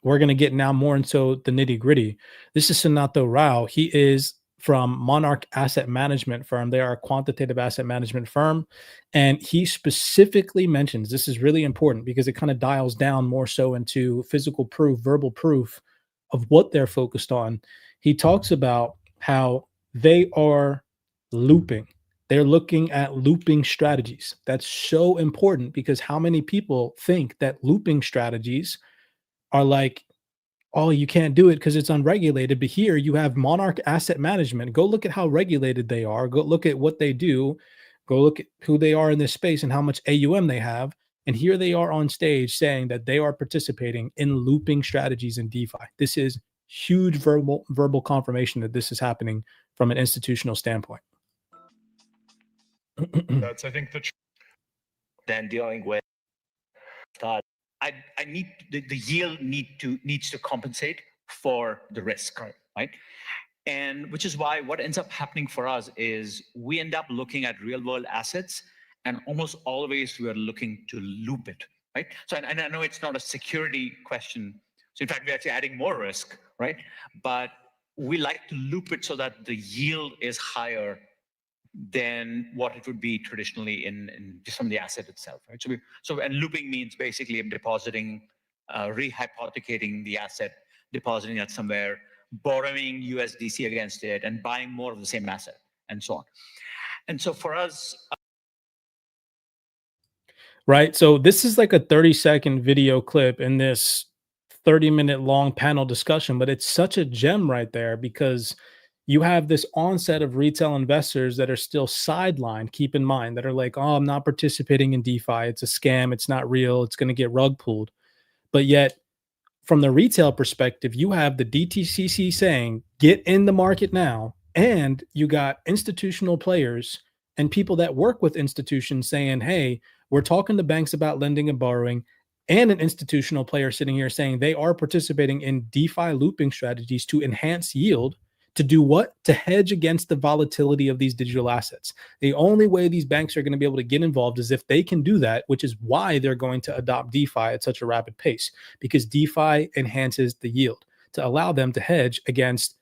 we're going to get now more into the nitty gritty. This is Sanato Rao. He is from Monarch Asset Management Firm. They are a quantitative asset management firm. And he specifically mentions, this is really important because it kind of dials down more so into physical proof, verbal proof of what they're focused on. He talks about how they are looping. They're looking at looping strategies. That's so important because how many people think that looping strategies are like, oh, you can't do it because it's unregulated. But here you have Monarch Asset Management. Go look at how regulated they are. Go look at what they do. Go look at who they are in this space and how much AUM they have. And here they are on stage saying that they are participating in looping strategies in DeFi. This is huge verbal confirmation that this is happening from an institutional standpoint. That's, I think, then dealing with that. I need the yield needs to compensate for the risk, right? And which is why what ends up happening for us is we end up looking at real world assets, and almost always we are looking to loop it, right? So, and I know it's not a security question. So in fact, we're actually adding more risk, right? But we like to loop it so that the yield is higher than what it would be traditionally in just from the asset itself, right? And looping means basically depositing, rehypothecating the asset, depositing that somewhere, borrowing USDC against it, and buying more of the same asset, and so on. And so for us, right? So this is like a 30-second video clip in this 30-minute long panel discussion, but it's such a gem right there because you have this onset of retail investors that are still sidelined, keep in mind, that are like, oh, I'm not participating in DeFi. It's a scam. It's not real. It's going to get rug pulled. But yet, from the retail perspective, you have the DTCC saying, get in the market now. And you got institutional players and people that work with institutions saying, hey, we're talking to banks about lending and borrowing, and an institutional player sitting here saying they are participating in DeFi looping strategies to enhance yield. To do what? To hedge against the volatility of these digital assets. The only way these banks are going to be able to get involved is if they can do that, which is why they're going to adopt DeFi at such a rapid pace, because DeFi enhances the yield to allow them to hedge against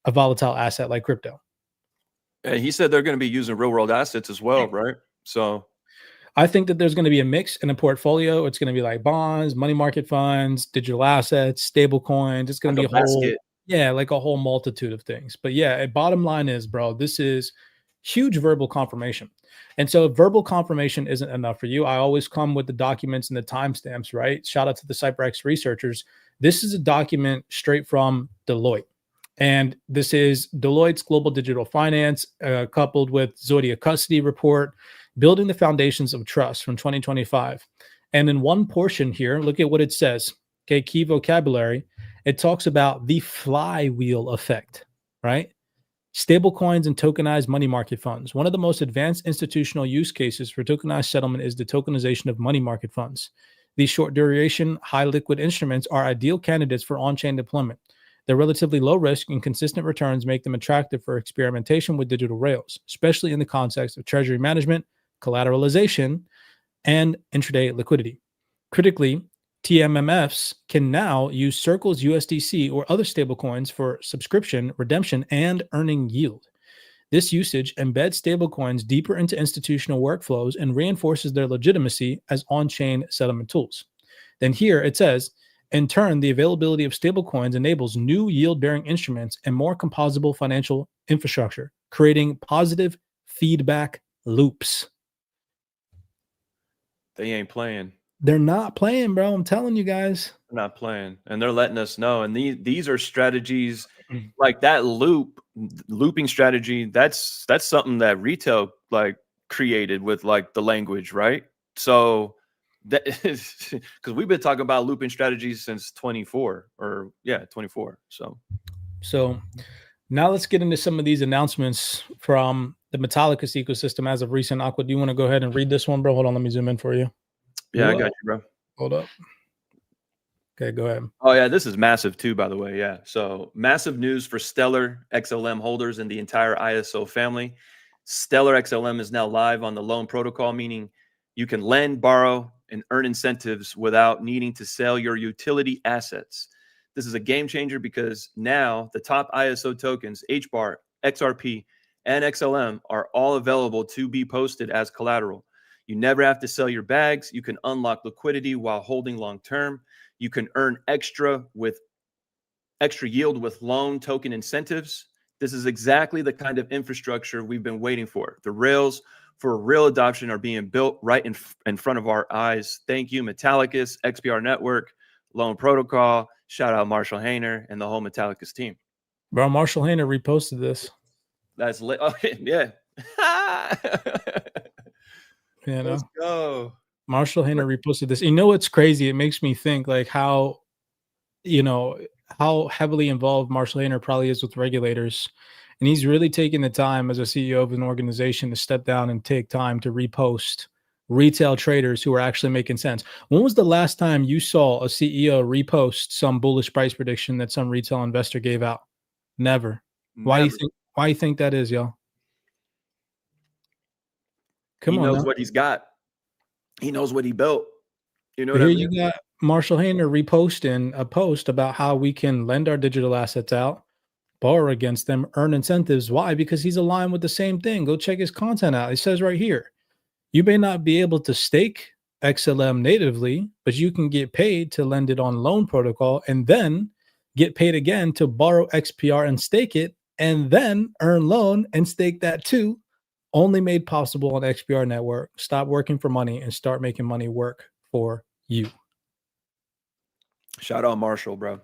a volatile asset like crypto. And he said they're going to be using real world assets as well, right? So I think that there's going to be a mix in a portfolio. It's going to be like bonds, money market funds, digital assets, stable coins. It's going to like be a a whole, basket. yeah, like a whole multitude of things. But yeah, bottom line is, bro, this is huge verbal confirmation. And so if verbal confirmation isn't enough for you, I always come with the documents and the timestamps, right? Shout out to the CyberX researchers. This is a document straight from Deloitte. And this is Deloitte's Global Digital Finance, coupled with Zodia Custody Report, Building the Foundations of Trust from 2025. And in one portion here, look at what it says. Okay, key vocabulary. It talks about the flywheel effect, right? Stablecoins and tokenized money market funds. One of the most advanced institutional use cases for tokenized settlement is the tokenization of money market funds. These short duration, high liquid instruments are ideal candidates for on-chain deployment. Their relatively low risk and consistent returns make them attractive for experimentation with digital rails, especially in the context of treasury management, collateralization, and intraday liquidity. Critically, TMMFs can now use Circle's USDC or other stablecoins for subscription, redemption, and earning yield. This usage embeds stablecoins deeper into institutional workflows and reinforces their legitimacy as on-chain settlement tools. Then here it says, in turn, the availability of stablecoins enables new yield-bearing instruments and more composable financial infrastructure, creating positive feedback loops. They ain't playing. They're not playing, bro. I'm telling you guys. They're not playing. And they're letting us know. And these are strategies like that looping strategy. That's something that retail like created with like the language, right? So that is because we've been talking about looping strategies since 24. So now let's get into some of these announcements from the Metallicus ecosystem as of recent. Aqua, do you want to go ahead and read this one, bro? Hold on, let me zoom in for you. Yeah, I got you, bro. Hold up. Okay, go ahead. Oh, yeah, this is massive too, by the way. Yeah. So massive news for Stellar XLM holders and the entire ISO family. Stellar XLM is now live on the loan protocol, meaning you can lend, borrow, and earn incentives without needing to sell your utility assets. This is a game changer because now the top ISO tokens, HBAR, XRP, and XLM are all available to be posted as collateral. You never have to sell your bags. You can unlock liquidity while holding long term. You can earn extra yield with loan token incentives. This is exactly the kind of infrastructure we've been waiting for. The rails for real adoption are being built right in front of our eyes. Thank you, Metallicus, XPR Network, Loan Protocol. Shout out Marshall Hayner and the whole Metallicus team. Bro, Marshall Hayner reposted this. That's lit. Okay, yeah. You know? Let's go. Marshall Hayner reposted this. You know what's crazy? It makes me think like how heavily involved Marshall Hayner probably is with regulators. And he's really taking the time as a CEO of an organization to step down and take time to repost retail traders who are actually making sense. When was the last time you saw a CEO repost some bullish price prediction that some retail investor gave out? Never. Why Never. you think that is, y'all? He Come on knows now. what he's got. He knows what he built. You know But what I here mean? you got Marshall Hayner reposting a post about how we can lend our digital assets out, borrow against them, earn incentives. Why? Because he's aligned with the same thing. Go check his content out. It says right here, you may not be able to stake XLM natively, but you can get paid to lend it on loan protocol and then get paid again to borrow XPR and stake it and then earn loan and stake that too. Only made possible on XPR network. Stop working for money and start making money work for you. Shout out Marshall, bro.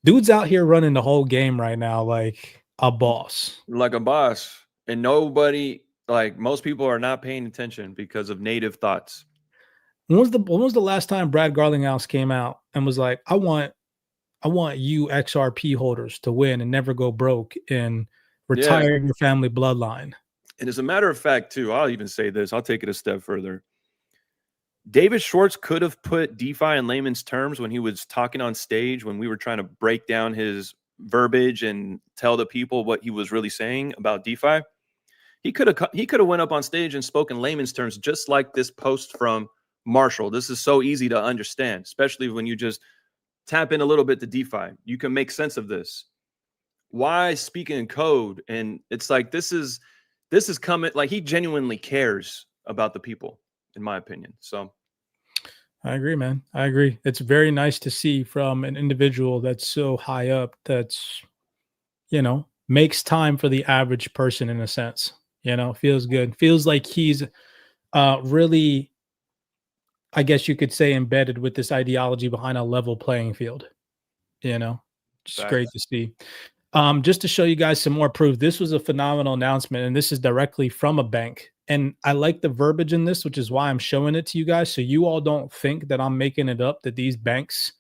Dude's out here running the whole game right now like a boss. Like a boss. And nobody, like most people are not paying attention because of native thoughts. When was the last time Brad Garlinghouse came out and was like, I want you XRP holders to win and never go broke and retire your family bloodline. And as a matter of fact, too, I'll even say this. I'll take it a step further. David Schwartz could have put DeFi in layman's terms when he was talking on stage, when we were trying to break down his verbiage and tell the people what he was really saying about DeFi. He could have went up on stage and spoken layman's terms, just like this post from Marshall. This is so easy to understand, especially when you just tap in a little bit to DeFi. You can make sense of this. Why speaking in code? And it's like this is coming, like he genuinely cares about the people, in my opinion. So I agree, man. I agree. It's very nice to see from an individual that's so high up that's, makes time for the average person in a sense. Feels good. Feels like he's really, I guess you could say, embedded with this ideology behind a level playing field. Just great to see. Just to show you guys some more proof, this was a phenomenal announcement, and this is directly from a bank. And I like the verbiage in this, which is why I'm showing it to you guys, so you all don't think that I'm making it up, that these banks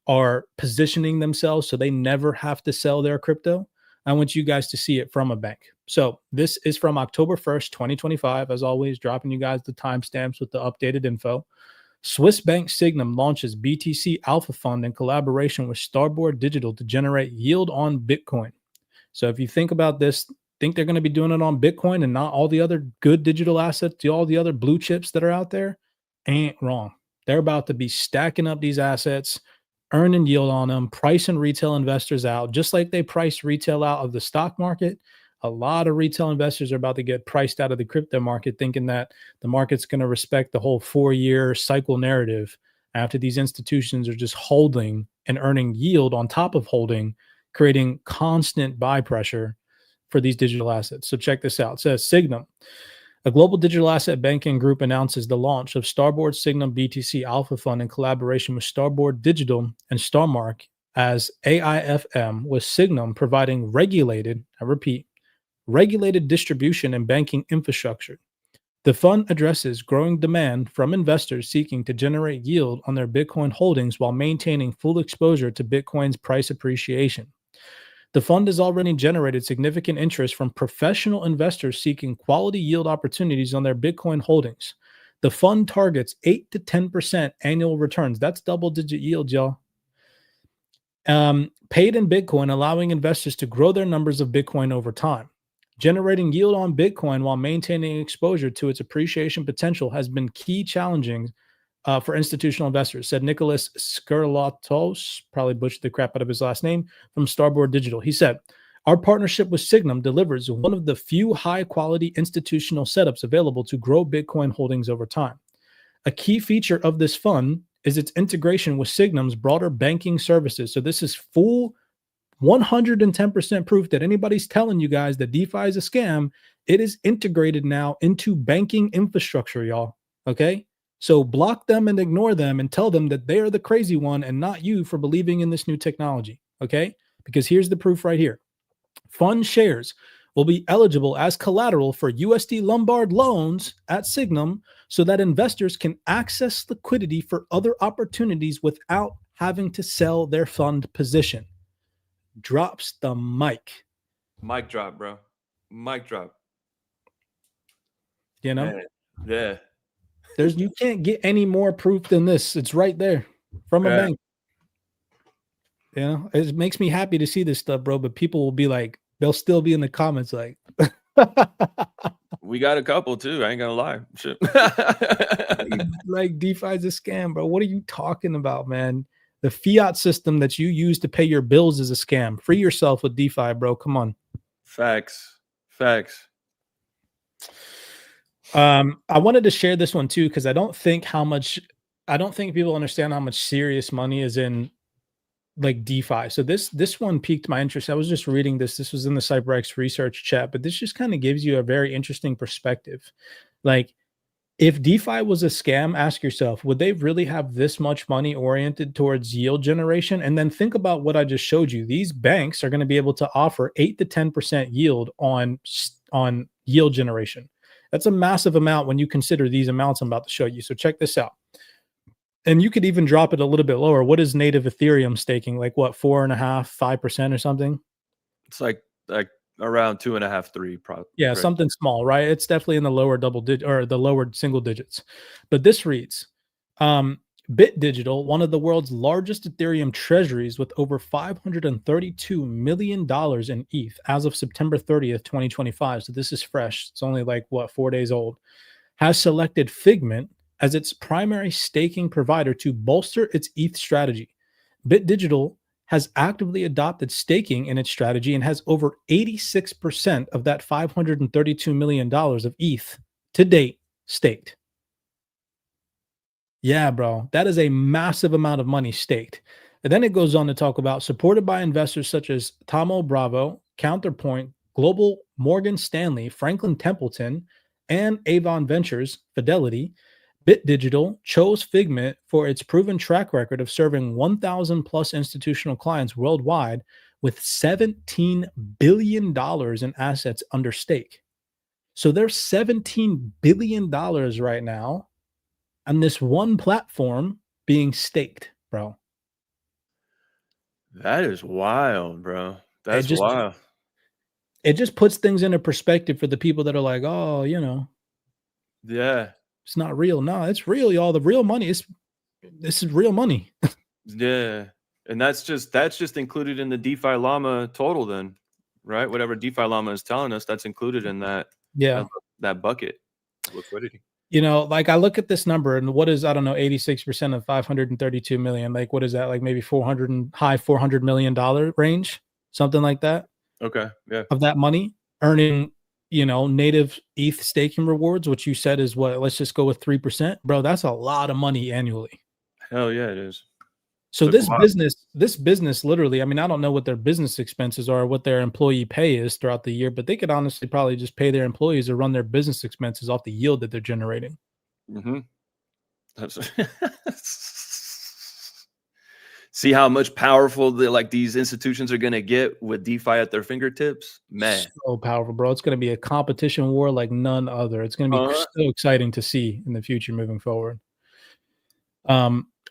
are positioning themselves so they never have to sell their crypto. I want you guys to see it from a bank. So this is from October 1st, 2025. As always, dropping you guys the timestamps with the updated info. Swiss bank Signum launches BTC Alpha Fund in collaboration with Starboard Digital to generate yield on Bitcoin. So if you think about this, think they're going to be doing it on Bitcoin and not all the other good digital assets, all the other blue chips that are out there, ain't wrong. They're about to be stacking up these assets, earning yield on them, pricing retail investors out, just like they price retail out of the stock market. A lot of retail investors are about to get priced out of the crypto market, thinking that the market's going to respect the whole 4-year cycle narrative after these institutions are just holding and earning yield on top of holding, creating constant buy pressure for these digital assets. So check this out. It says Signum, a global digital asset banking group, announces the launch of Starboard Signum BTC Alpha Fund in collaboration with Starboard Digital and Starmark as AIFM, with Signum providing regulated, I repeat, regulated distribution and banking infrastructure. The fund addresses growing demand from investors seeking to generate yield on their Bitcoin holdings while maintaining full exposure to Bitcoin's price appreciation. The fund has already generated significant interest from professional investors seeking quality yield opportunities on their Bitcoin holdings. The fund targets 8 to 10% annual returns. That's double-digit yield, y'all. Paid in Bitcoin, allowing investors to grow their numbers of Bitcoin over time. Generating yield on Bitcoin while maintaining exposure to its appreciation potential has been key challenging for institutional investors, said Nicholas Skerlatos, probably butchered the crap out of his last name, from Starboard Digital. He said, our partnership with Signum delivers one of the few high-quality institutional setups available to grow Bitcoin holdings over time. A key feature of this fund is its integration with Signum's broader banking services. So this is full 110% proof that anybody's telling you guys that DeFi is a scam. It is integrated now into banking infrastructure, y'all. Okay? So block them and ignore them and tell them that they are the crazy one and not you for believing in this new technology. Okay? Because here's the proof right here. Fund shares will be eligible as collateral for USD Lombard loans at Signum so that investors can access liquidity for other opportunities without having to sell their fund position. Drops the mic. Mic drop, bro. Mic drop. Man, Yeah. You can't get any more proof than this. It's right there from a bank. You know, it makes me happy to see this stuff, bro. But people will be like, they'll still be in the comments like, We got a couple too. I ain't gonna lie. Shit. like DeFi's a scam, bro. What are you talking about, man? The fiat system that you use to pay your bills is a scam. Free yourself with DeFi, bro. Come on. Facts. Facts. I wanted to share this one too because I don't think people understand how much serious money is in like DeFi. So this one piqued my interest. I was just reading this. This was in the CyberX research chat, but this just kind of gives you a very interesting perspective. Like, if DeFi was a scam, ask yourself, would they really have this much money oriented towards yield generation? And then think about what I just showed you. These banks are going to be able to offer 8 to 10% yield on yield generation. That's a massive amount when you consider these amounts I'm about to show you. So check this out. And you could even drop it a little bit lower. What is native Ethereum staking? Like what, 4.5%, 5% or something? It's like around 2.5, 3 probably. Yeah, right. something small, right? It's definitely in the lower double digit or the lower single digits. But this reads, Bit Digital, one of the world's largest Ethereum treasuries with over $532 million in ETH as of September 30th, 2025. So this is fresh. It's only like, what, 4 days old. Has selected Figment as its primary staking provider to bolster its ETH strategy. Bit Digital has actively adopted staking in its strategy and has over 86% of that $532 million of ETH to date staked. Yeah, bro, that is a massive amount of money staked. And then it goes on to talk about supported by investors such as Tomo Bravo, Counterpoint, Global, Morgan Stanley, Franklin Templeton, and Avon Ventures, Fidelity. Bit Digital chose Figment for its proven track record of serving 1,000 plus institutional clients worldwide with $17 billion in assets under stake. So there's $17 billion right now on this one platform being staked, bro. That is wild, bro. That's wild. It just puts things into perspective for the people that are like, oh, you know. Yeah. It's not real. No, it's real, y'all. The real money this is real money. Yeah. And that's just included in the DeFi Llama total then, right? Whatever DeFi Llama is telling us, that's included in that that bucket of liquidity. You know, like I look at this number and what is, I don't know, 86% of 532 million. Like what is that? Like maybe high $400 million range, something like that. Okay. Yeah. Of that money earning, you know, native ETH staking rewards, which you said is what, let's just go with 3%. Bro, that's a lot of money annually. Hell yeah, it is. So this business literally, I mean, I don't know what their business expenses are, what their employee pay is throughout the year, but they could honestly probably just pay their employees or run their business expenses off the yield that they're generating. Mm-hmm. See how much powerful these institutions are going to get with DeFi at their fingertips, man. So powerful, bro. It's going to be a competition war like none other. It's going to be so exciting to see in the future moving forward.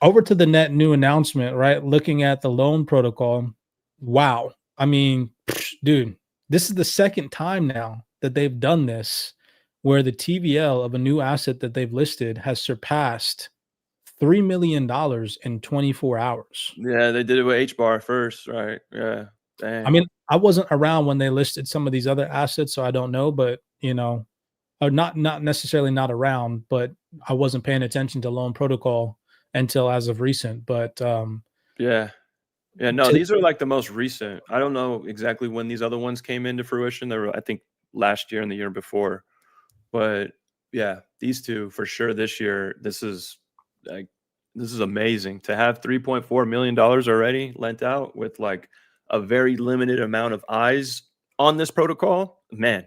Over to the net new announcement, right? Looking at the loan protocol. Wow. I mean, dude, this is the second time now that they've done this where the TVL of a new asset that they've listed has surpassed $3 million in 24 hours. Yeah, they did it with HBAR first, right? Yeah. Dang. I mean, I wasn't around when they listed some of these other assets, so I don't know, but you know, not necessarily not around, but I wasn't paying attention to loan protocol until as of recent. But yeah, no, these are like the most recent. I don't know exactly when these other ones came into fruition. They were, I think, last year and the year before. But yeah, these two for sure this year. This is amazing to have $3.4 million already lent out with like a very limited amount of eyes on this protocol. Man,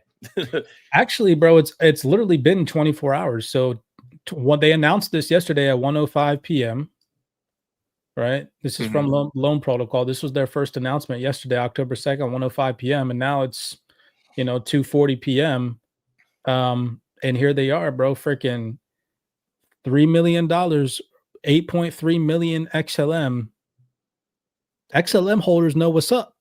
actually, bro, it's literally been 24 hours. So when they announced this yesterday at 1:05 p.m. Right, this is from loan protocol. This was their first announcement yesterday, October 2nd, 1:05 p.m. and now it's 2:40 p.m. And here they are, bro, freaking $3 million, 8.3 million XLM. XLM holders know what's up.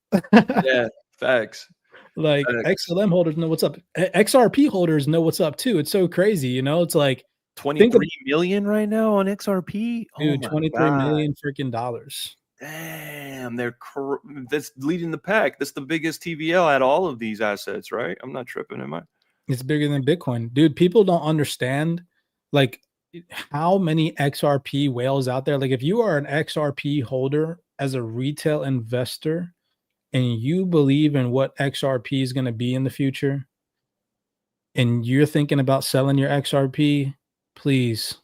Yeah, facts. Like XLM holders know what's up. XRP holders know what's up too. It's so crazy, it's like 23 million right now on XRP. Dude, 23 million freaking dollars. Damn, that's leading the pack. That's the biggest TVL out of all of these assets, right? I'm not tripping, am I? It's bigger than Bitcoin. Dude, people don't understand like how many XRP whales out there. Like if you are an XRP holder as a retail investor and you believe in what XRP is going to be in the future and you're thinking about selling your XRP, please,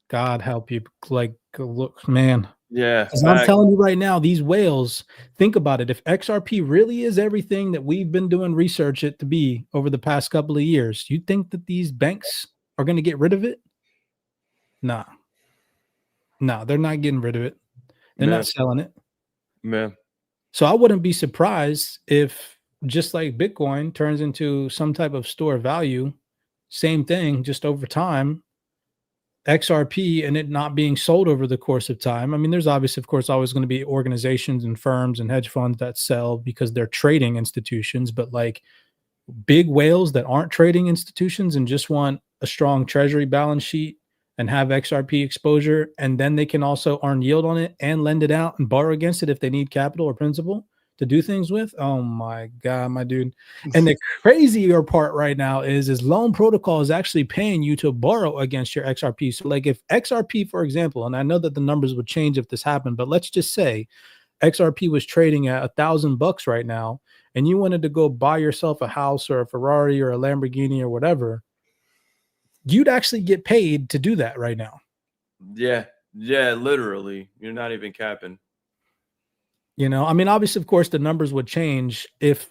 God help you. Like, look, man. Yeah, Because I'm telling you right now, these whales, think about it. If XRP really is everything that we've been doing research it to be over the past couple of years, you think that these banks are going to get rid of it? Nah. No, they're not getting rid of it. They're Man. not selling it. Man. So I wouldn't be surprised if just like Bitcoin turns into some type of store of value, same thing, just over time, XRP and it not being sold over the course of time. I mean, there's obviously, of course, always going to be organizations and firms and hedge funds that sell because they're trading institutions, but like big whales that aren't trading institutions and just want a strong treasury balance sheet and have XRP exposure, and then they can also earn yield on it and lend it out and borrow against it if they need capital or principal to do things with. Oh my God, my dude. And the crazier part right now is Loan Protocol is actually paying you to borrow against your XRP. So like if XRP, for example, and I know that the numbers would change if this happened, but let's just say XRP was trading at $1,000 right now, and you wanted to go buy yourself a house or a Ferrari or a Lamborghini or whatever, you'd actually get paid to do that right now. Yeah. Yeah, literally. You're not even capping. You know, I mean, obviously, of course, the numbers would change if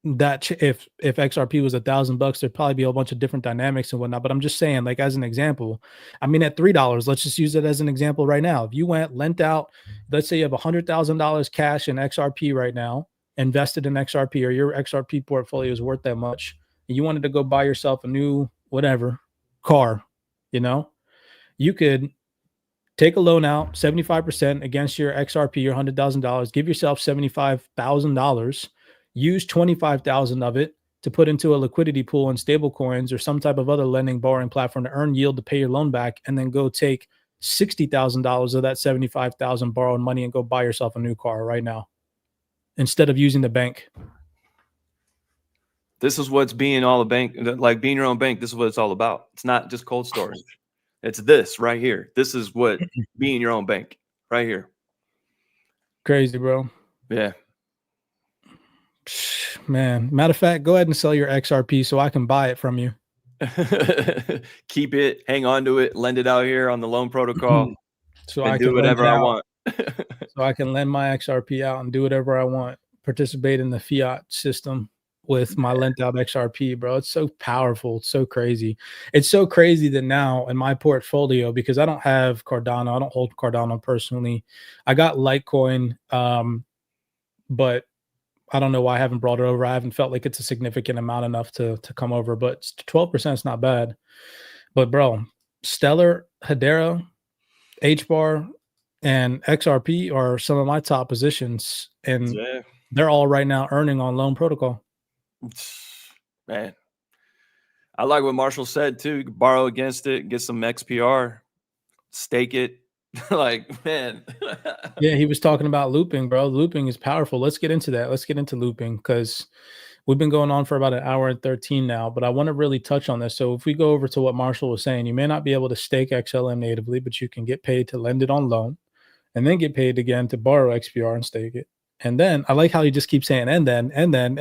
if XRP was $1,000, there'd probably be a bunch of different dynamics and whatnot. But I'm just saying, like as an example, I mean, at $3, let's just use it as an example right now. If you went lent out, let's say you have $100,000 cash in XRP right now, invested in XRP, or your XRP portfolio is worth that much, and you wanted to go buy yourself a new whatever car, you know, you could take a loan out 75% against your XRP, your $100,000, give yourself $75,000, use 25,000 of it to put into a liquidity pool in stable coins or some type of other lending borrowing platform to earn yield to pay your loan back, and then go take $60,000 of that 75,000 borrowed money and go buy yourself a new car right now instead of using the bank. This is what's being all a bank, like being your own bank. This is what it's all about. It's not just cold storage. It's this right here. This is what being your own bank right here. Crazy, bro. Yeah. Man, matter of fact, go ahead and sell your XRP so I can buy it from you. Keep it, hang on to it, lend it out here on the Loan Protocol, so and I do can whatever I want. So I can lend my XRP out and do whatever I want. Participate in the fiat system with my lent out XRP, bro. It's so powerful. It's so crazy. It's so crazy that now in my portfolio, because I don't have Cardano, I don't hold Cardano personally. I got Litecoin, but I don't know why I haven't brought it over. I haven't felt like it's a significant amount enough to come over, but 12% is not bad. But bro, Stellar, Hedera, HBAR, and XRP are some of my top positions, and they're all right now earning on Loan Protocol. Man, I like what Marshall said too. You can borrow against it, get some XPR, stake it. Like, man. Yeah, he was talking about looping, bro. Looping is powerful. Let's get into that. Let's get into looping because we've been going on for about an hour and 13 now, but I want to really touch on this. So if we go over to what Marshall was saying, you may not be able to stake XLM natively, but you can get paid to lend it on loan and then get paid again to borrow XPR and stake it. And then I like how you just keep saying, and then. Yeah. And then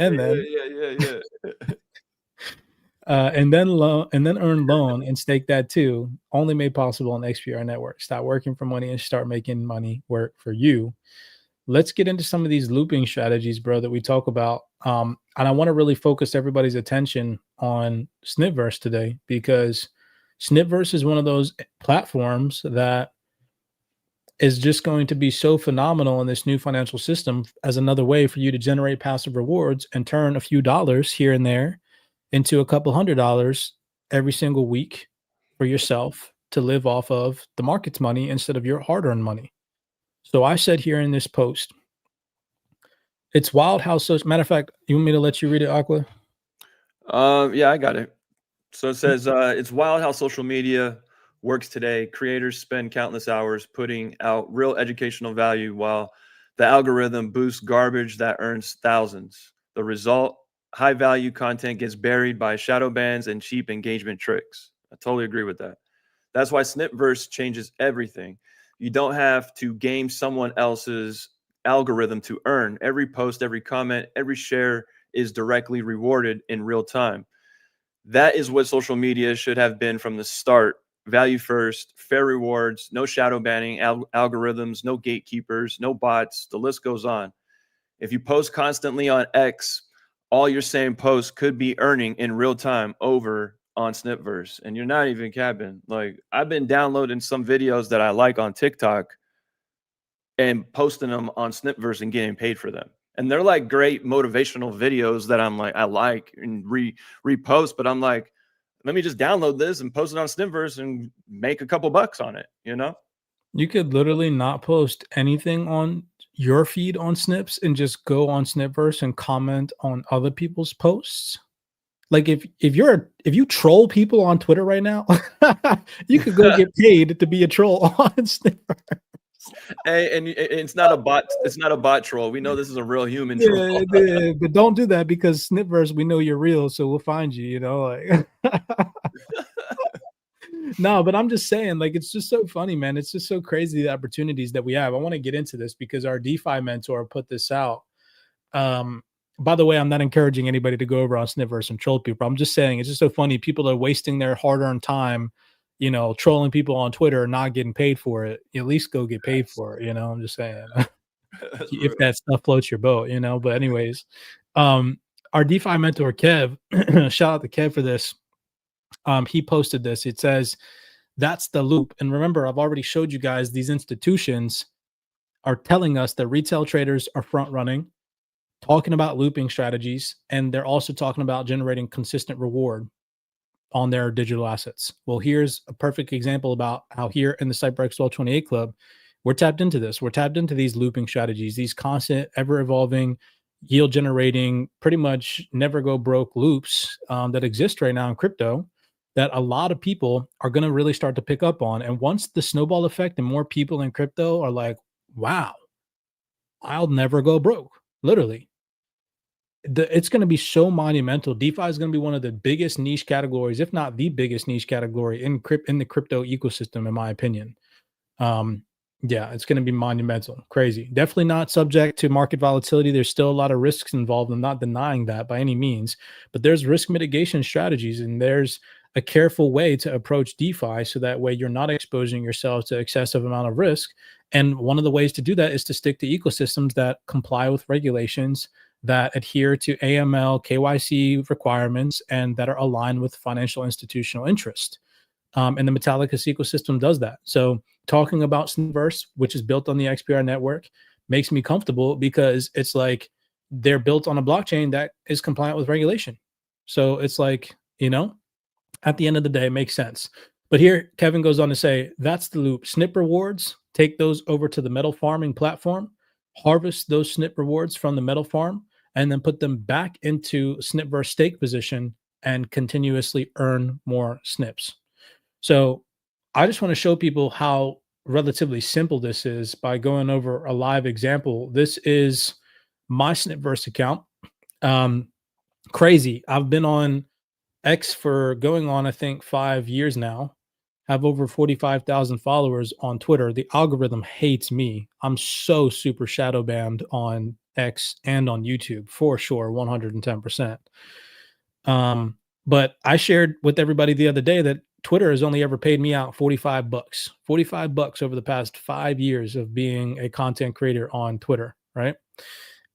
earn loan and stake that too. Only made possible on the XPR network. Stop working for money and start making money work for you. Let's get into some of these looping strategies, bro, that we talk about. And I want to really focus everybody's attention on Snipverse today, because Snipverse is one of those platforms that is just going to be so phenomenal in this new financial system as another way for you to generate passive rewards and turn a few dollars here and there into a couple $100 every single week for yourself to live off of the market's money instead of your hard-earned money. So I said here in this post, it's wild how social. Matter of fact, you want me to let you read it, Aqua? Yeah, I got it. So it says, it's wild how social media works today. Creators spend countless hours putting out real educational value while the algorithm boosts garbage that earns thousands. The result, high value content gets buried by shadow bans and cheap engagement tricks. I totally agree with that. That's why Snipverse changes everything. You don't have to game someone else's algorithm to earn. Every post, every comment, every share is directly rewarded in real time. That is what social media should have been from the start. Value first, fair rewards, no shadow banning, algorithms, no gatekeepers, no bots. The list goes on. If you post constantly on X, all your same posts could be earning in real time over on Snipverse. And you're not even capping. Like, I've been downloading some videos that I like on TikTok and posting them on Snipverse and getting paid for them. And they're like great motivational videos that I'm like, I like and repost, but I'm like, let me just download this and post it on Snipverse and make a couple bucks on it, you know? You could literally not post anything on your feed on Snips and just go on Snipverse and comment on other people's posts. Like if you troll people on Twitter right now, you could go get paid to be a troll on Snipverse. Hey, and it's not a bot. It's not a bot troll. We know this is a real human troll. But don't do that because Snipverse, we know you're real, so we'll find you. You know, like. No, but I'm just saying, like, it's just so funny, man. It's just so crazy the opportunities that we have. I want to get into this because our DeFi mentor put this out. By the way, I'm not encouraging anybody to go over on Snipverse and troll people. I'm just saying it's just so funny. People are wasting their hard-earned time, you know, trolling people on Twitter, not getting paid for it. At least go get paid for it. You know, I'm just saying if that stuff floats your boat, you know. But anyways, our DeFi mentor Kev, shout out to Kev for this. He posted this. It says, that's the loop. And remember, I've already showed you guys these institutions are telling us that retail traders are front running, talking about looping strategies, and they're also talking about generating consistent reward on their digital assets. Well, here's a perfect example about how here in the CyberX 1228 Club, we're tapped into this. We're tapped into these looping strategies, these constant, ever-evolving, yield-generating, pretty much never go broke loops that exist right now in crypto that a lot of people are going to really start to pick up on. And once the snowball effect and more people in crypto are like, wow, I'll never go broke, literally. It's going to be so monumental. DeFi is going to be one of the biggest niche categories, if not the biggest niche category in the crypto ecosystem, in my opinion. Yeah, it's going to be monumental, crazy. Definitely not subject to market volatility. There's still a lot of risks involved. I'm not denying that by any means, but there's risk mitigation strategies and there's a careful way to approach DeFi so that way you're not exposing yourself to excessive amount of risk. And one of the ways to do that is to stick to ecosystems that comply with regulations, that adhere to AML, KYC requirements, and that are aligned with financial institutional interest. And the Metallicus ecosystem does that. So talking about Snipverse, which is built on the XPR network, makes me comfortable because it's like they're built on a blockchain that is compliant with regulation. So it's like, you know, at the end of the day, it makes sense. But here, Kevin goes on to say, that's the loop. Snip rewards, take those over to the metal farming platform, harvest those snip rewards from the metal farm, and then put them back into Snipverse stake position and continuously earn more snips. So I just want to show people how relatively simple this is by going over a live example. This is my Snipverse account. Crazy. I've been on X for going on, I think, 5 years now. Have over 45,000 followers on Twitter. The algorithm hates me. I'm so super shadow banned on X and on YouTube for sure, 110%. But I shared with everybody the other day that Twitter has only ever paid me out $45, $45 over the past 5 years of being a content creator on Twitter, right?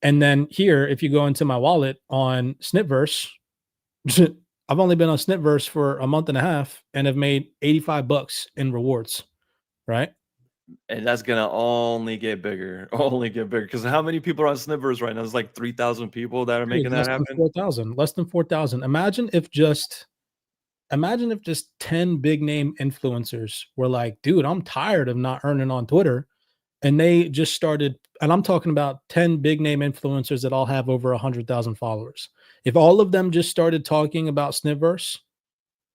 And then here, if you go into my wallet on Snipverse, I've only been on Snipverse for a month and a half and have made $85 in rewards, right? And that's gonna only get bigger, Because how many people are on Snipverse right now? There's like 3,000 people that are making that happen. Less than 4,000. Imagine if just 10 big name influencers were like, dude, I'm tired of not earning on Twitter. And they just started, and I'm talking about 10 big name influencers that all have over 100,000 followers. If all of them just started talking about Snipverse,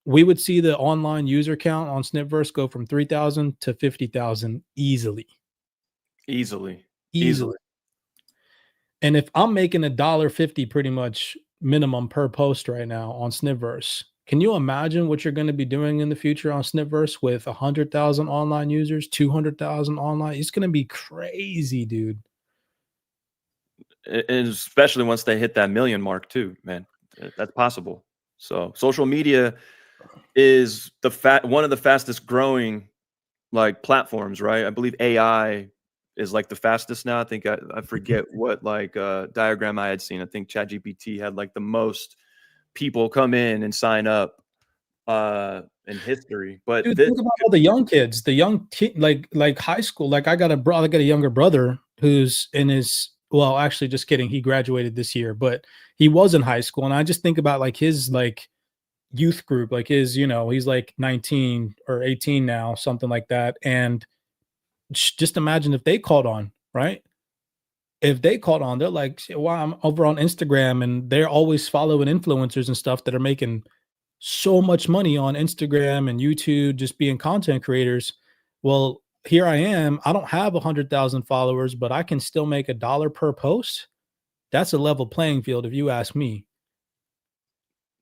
we would see the online user count on Snipverse go from 3,000 to 50,000 easily. Easily. And if I'm making $1.50 pretty much minimum per post right now on Snipverse, can you imagine what you're going to be doing in the future on Snipverse with 100,000 online users, 200,000 online? It's going to be crazy, dude. And especially once they hit that million mark too, man. That's possible. So social media is one of the fastest growing like platforms, right? I believe AI is like the fastest now. I think I forget what like diagram I had seen. I think ChatGPT had like the most people come in and sign up in history. But Dude, think about all the young kids, the young like high school. Like I got a younger brother who's in his, well, actually just kidding. He graduated this year, but he was in high school. And I just think about like his like youth group, like his, he's like 19 or 18 now, something like that. And just imagine if they caught on, right? If they caught on, they're like, wow, I'm over on Instagram and they're always following influencers and stuff that are making so much money on Instagram and YouTube, just being content creators. Well, here I am. I don't have 100,000 followers, but I can still make $1 per post. That's a level playing field, if you ask me.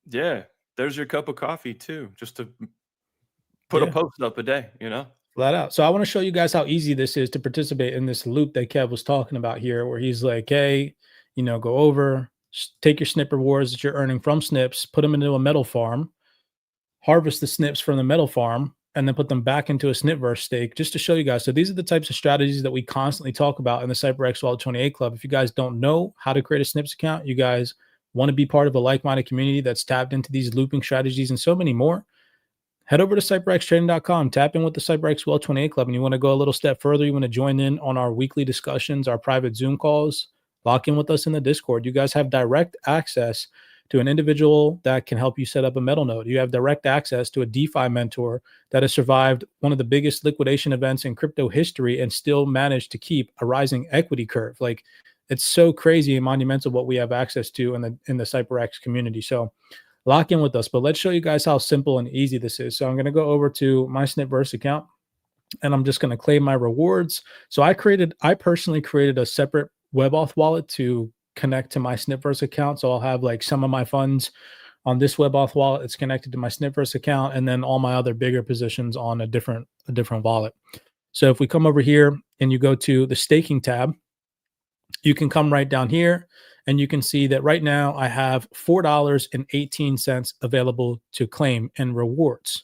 Yeah, there's your cup of coffee too, just to put a post up a day, Flat out. So I want to show you guys how easy this is to participate in this loop that Kev was talking about here, where he's like, hey, go over, take your snip rewards that you're earning from snips, put them into a metal farm, harvest the snips from the metal farm, and then put them back into a Snipverse stake, just to show you guys. So these are the types of strategies that we constantly talk about in the CyberX Wallet 28 Club. If you guys don't know how to create a snips account, you guys want to be part of a like-minded community that's tapped into these looping strategies and so many more, head over to cyberxtrading.com, tap in with the CyberX Wallet 28 Club, and you want to go a little step further, you want to join in on our weekly discussions, our private Zoom calls, lock in with us in the Discord. You guys have direct access to an individual that can help you set up a metal node. You have direct access to a DeFi mentor that has survived one of the biggest liquidation events in crypto history and still managed to keep a rising equity curve. Like, it's so crazy and monumental what we have access to in the CyberX community. So lock in with us, but let's show you guys how simple and easy this is. So I'm going to go over to my Snipverse account and I'm just going to claim my rewards. So I personally created a separate WebAuth wallet to connect to my Snipverse account. So I'll have like some of my funds on this WebAuth wallet. It's connected to my Snipverse account, and then all my other bigger positions on a different wallet. So if we come over here and you go to the staking tab, you can come right down here and you can see that right now I have $4.18 available to claim in rewards.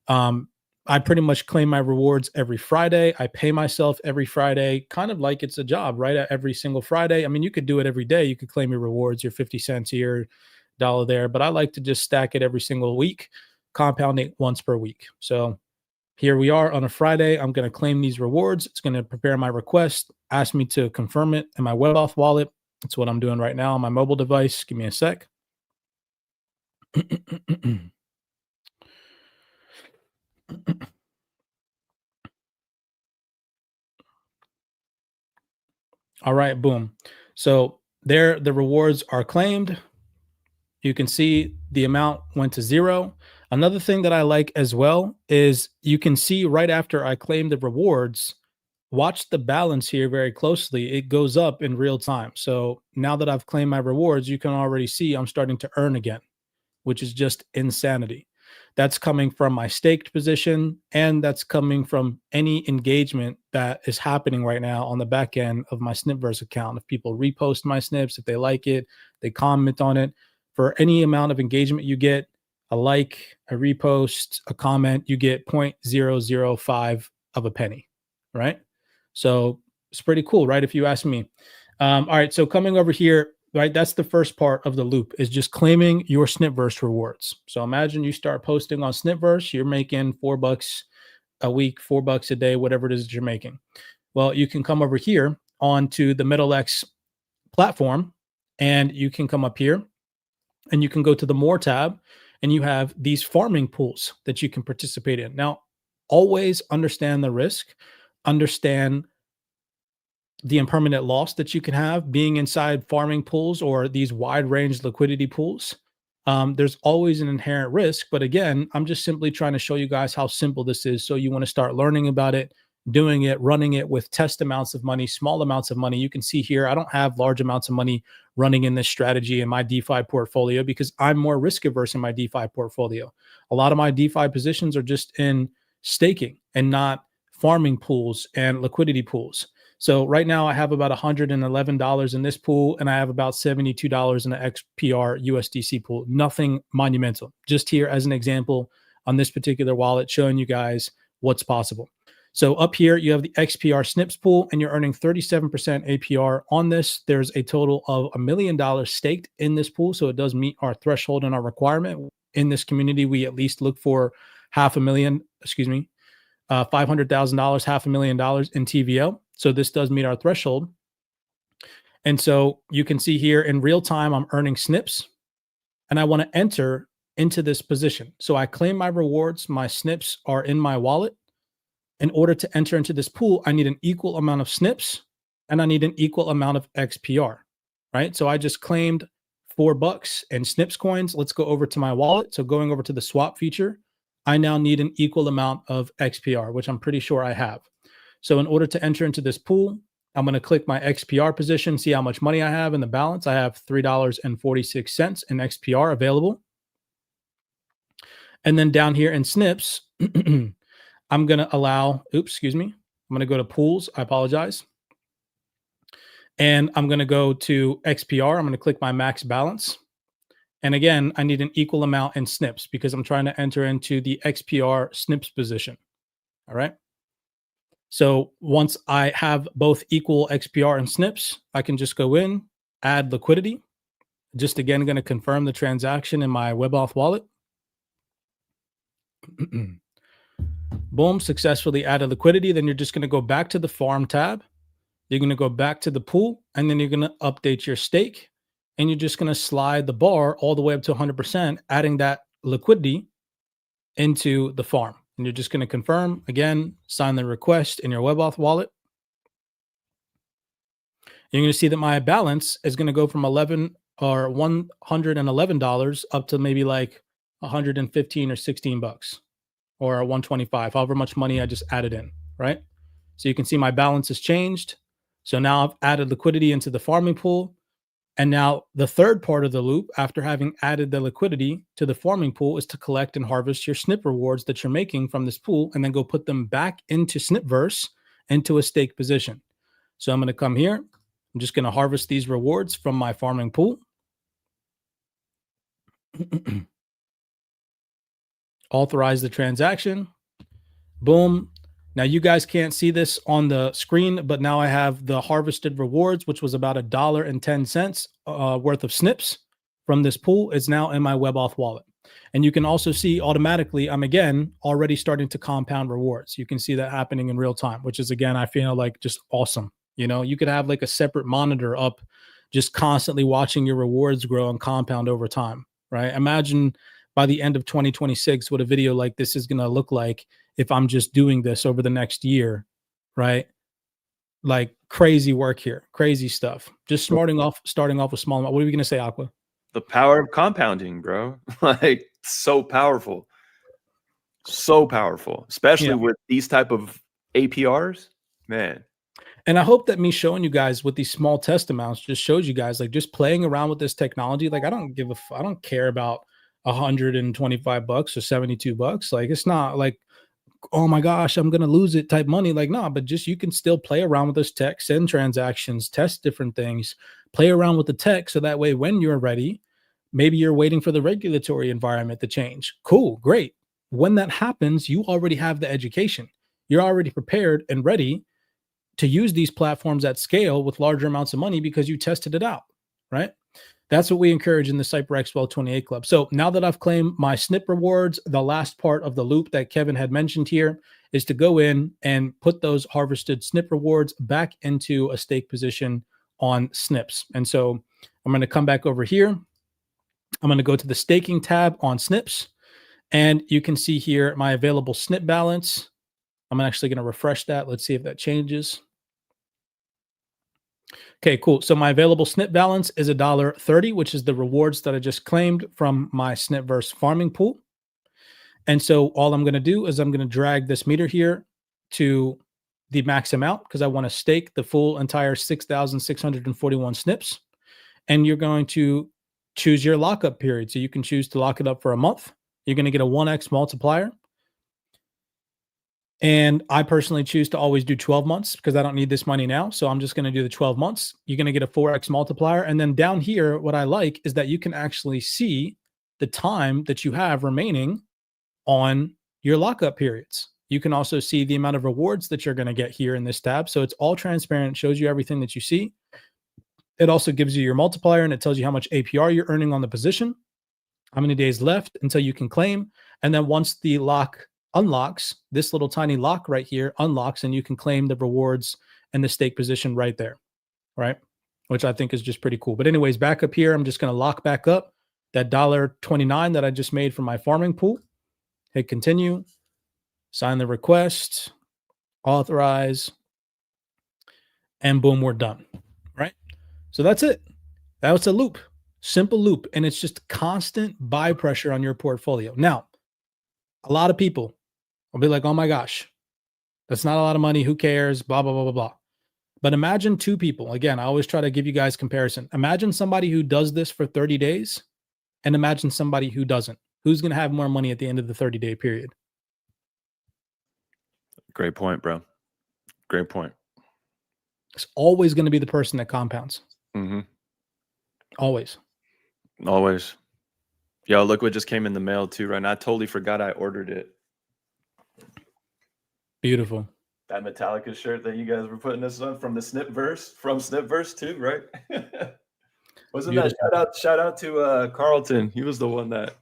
I pretty much claim my rewards every Friday. I pay myself every Friday, kind of like it's a job, right? Every single Friday. I mean, you could do it every day. You could claim your rewards, your 50 cents here, $1 there, but I like to just stack it every single week, compound it once per week. So here we are on a Friday. I'm going to claim these rewards. It's going to prepare my request, ask me to confirm it in my WebAuth wallet. That's what I'm doing right now on my mobile device. Give me a sec. All right, boom. So there, the rewards are claimed. You can see the amount went to 0. Another thing that I like as well is you can see right after I claim the rewards, watch the balance here very closely. It goes up in real time. So now that I've claimed my rewards, you can already see I'm starting to earn again, which is just insanity. That's coming from my staked position, and that's coming from any engagement that is happening right now on the back end of my Snipverse account. If people repost my snips, if they like it, they comment on it, for any amount of engagement you get, a like, a repost, a comment, you get 0.005 of a penny, right? So it's pretty cool, right? If you ask me. All right, so coming over here, right, that's the first part of the loop, is just claiming your Snipverse rewards. So imagine you start posting on Snipverse, you're making $4 a week, $4 a day, whatever it is that you're making. Well, you can come over here onto the MetalX platform, and you can come up here and you can go to the More tab, and you have these farming pools that you can participate in. Now, always understand the risk, understand the impermanent loss that you can have being inside farming pools or these wide range liquidity pools. there's always an inherent risk. But again, I'm just simply trying to show you guys how simple this is. So you want to start learning about it, doing it, running it with test amounts of money, small amounts of money. You can see here, I don't have large amounts of money running in this strategy in my DeFi portfolio because I'm more risk averse in my DeFi portfolio. A lot of my DeFi positions are just in staking and not farming pools and liquidity pools. So right now I have about $111 in this pool, and I have about $72 in the XPR USDC pool. Nothing monumental. Just here as an example on this particular wallet, showing you guys what's possible. So up here, you have the XPR Snips pool, and you're earning 37% APR on this. There's a total of $1 million staked in this pool, so it does meet our threshold and our requirement. In this community, we at least look for $500,000, $500,000, $500,000 in TVL. So this does meet our threshold. And so you can see here in real time, I'm earning SNPs, and I want to enter into this position. So I claim my rewards. My SNPs are in my wallet. In order to enter into this pool, I need an equal amount of SNPs and I need an equal amount of XPR, right? So I just claimed $4 in SNPs coins. Let's go over to my wallet. So going over to the swap feature, I now need an equal amount of XPR, which I'm pretty sure I have. So in order to enter into this pool, I'm going to click my XPR position, see how much money I have in the balance. I have $3.46 in XPR available. And then down here in SNPs, I'm going to allow, I'm going to go to pools. I apologize. And I'm going to go to XPR. I'm going to click my max balance. And again, I need an equal amount in SNPs because I'm trying to enter into the XPR SNPs position. All right. So once I have both equal XPR and SNPs, I can just go in, add liquidity. Just again, going to confirm the transaction in my WebAuth wallet. Boom, successfully added liquidity. Then you're just going to go back to the farm tab. You're going to go back to the pool, and then you're going to update your stake. And you're just going to slide the bar all the way up to 100%, adding that liquidity into the farm. And you're just going to confirm, again, sign the request in your WebAuth wallet. You're going to see that my balance is going to go from $111 up to maybe like 115 or 16 bucks. Or 125, however much money I just added in, right? So you can see my balance has changed. So now I've added liquidity into the farming pool. And now the third part of the loop, after having added the liquidity to the farming pool, is to collect and harvest your SNP rewards that you're making from this pool and then go put them back into Snipverse into a stake position. So I'm going to come here. I'm just going to harvest these rewards from my farming pool. Authorize the transaction. Boom. Now you guys can't see this on the screen, but now I have the harvested rewards, which was about $1.10 worth of SNPs from this pool. It's now in my WebAuth wallet. And you can also see automatically, I'm again already starting to compound rewards. You can see that happening in real time, which is again, I feel like just awesome. You know, you could have like a separate monitor up, just constantly watching your rewards grow and compound over time, right? Imagine by the end of 2026, what a video like this is going to look like if I'm just doing this over the next year, right? Like crazy work here, crazy stuff. Just starting off with small amount. What are we going to say, Aqua? The power of compounding, bro. Like so powerful. So powerful, especially with these type of APRs, man. And I hope that me showing you guys with these small test amounts just shows you guys like just playing around with this technology. Like I don't care about 125 bucks or 72 bucks. Like it's not like, oh my gosh, I'm gonna lose it type money. Like, nah, but just you can still play around with this tech, send transactions, test different things, play around with the tech. So that way when you're ready, maybe you're waiting for the regulatory environment to change. Cool, great. When that happens, you already have the education. You're already prepared and ready to use these platforms at scale with larger amounts of money because you tested it out, right? That's what we encourage in the CyberXWell 28 Club. So now that I've claimed my SNP rewards, the last part of the loop that Kevin had mentioned here is to go in and put those harvested SNP rewards back into a stake position on SNPs. And so I'm going to come back over here. I'm going to go to the staking tab on SNPs. And you can see here my available SNP balance. I'm actually going to refresh that. Let's see if that changes. Okay, cool. So my available SNP balance is $1.30, which is the rewards that I just claimed from my SNPverse farming pool. And so all I'm going to do is I'm going to drag this meter here to the max amount because I want to stake the full entire 6,641 SNPs. And you're going to choose your lockup period. So you can choose to lock it up for a month. You're going to get a 1x multiplier. And I personally choose to always do 12 months because I don't need this money now. So I'm just going to do the 12 months. You're going to get a 4x multiplier. And then down here, what I like is that you can actually see the time that you have remaining on your lockup periods. You can also see the amount of rewards that you're going to get here in this tab. So it's all transparent, shows you everything that you see. It also gives you your multiplier and it tells you how much APR you're earning on the position, how many days left until you can claim. And then once the lock unlocks, this little tiny lock right here unlocks and you can claim the rewards and the stake position right there, right? Which I think is just pretty cool. But anyways, back up here, I'm just going to lock back up that $1.29 that I just made from my farming pool. Hit continue, sign the request, authorize, and boom, we're done, right? So that's it. That was a loop, simple loop. And it's just constant buy pressure on your portfolio. Now, a lot of people will be like, oh my gosh, that's not a lot of money. Who cares? Blah, blah, blah, blah, blah. But imagine two people. Again, I always try to give you guys comparison. Imagine somebody who does this for 30 days and imagine somebody who doesn't. Who's going to have more money at the end of the 30-day period? Great point, bro. Great point. It's always going to be the person that compounds. Mm-hmm. Always. Always. Yo, look what just came in the mail too right now. I totally forgot I ordered it. Beautiful. That Metallica shirt that you guys were putting us on from the Snipverse too, right? Wasn't Beautiful. that shout out to Carlton? He was the one that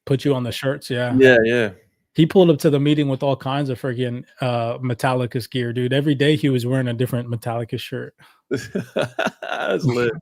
put you on the shirts. Yeah. Yeah. He pulled up to the meeting with all kinds of friggin' Metallica's gear, dude. Every day he was wearing a different Metallica shirt. That's lit.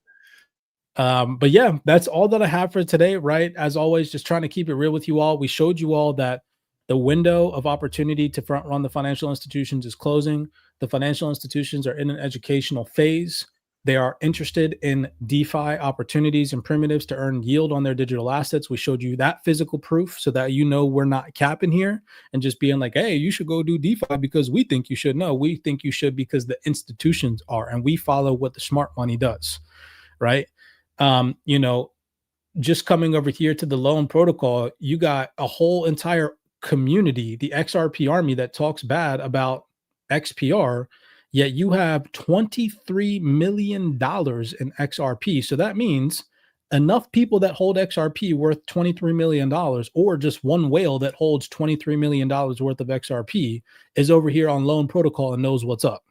But yeah, that's all that I have for today, right? As always, just trying to keep it real with you all. We showed you all that the window of opportunity to front run the financial institutions is closing. The financial institutions are in an educational phase. They are interested in DeFi opportunities and primitives to earn yield on their digital assets. We showed you that physical proof so that you know we're not capping here and just being like, hey, you should go do DeFi because we think you should. No, we think you should because the institutions are, and we follow what the smart money does, right? Just coming over here to the loan protocol, you got a whole entire community, the XRP army that talks bad about XPR, yet you have $23 million in XRP. So that means enough people that hold XRP worth $23 million, or just one whale that holds $23 million worth of XRP is over here on loan protocol and knows what's up.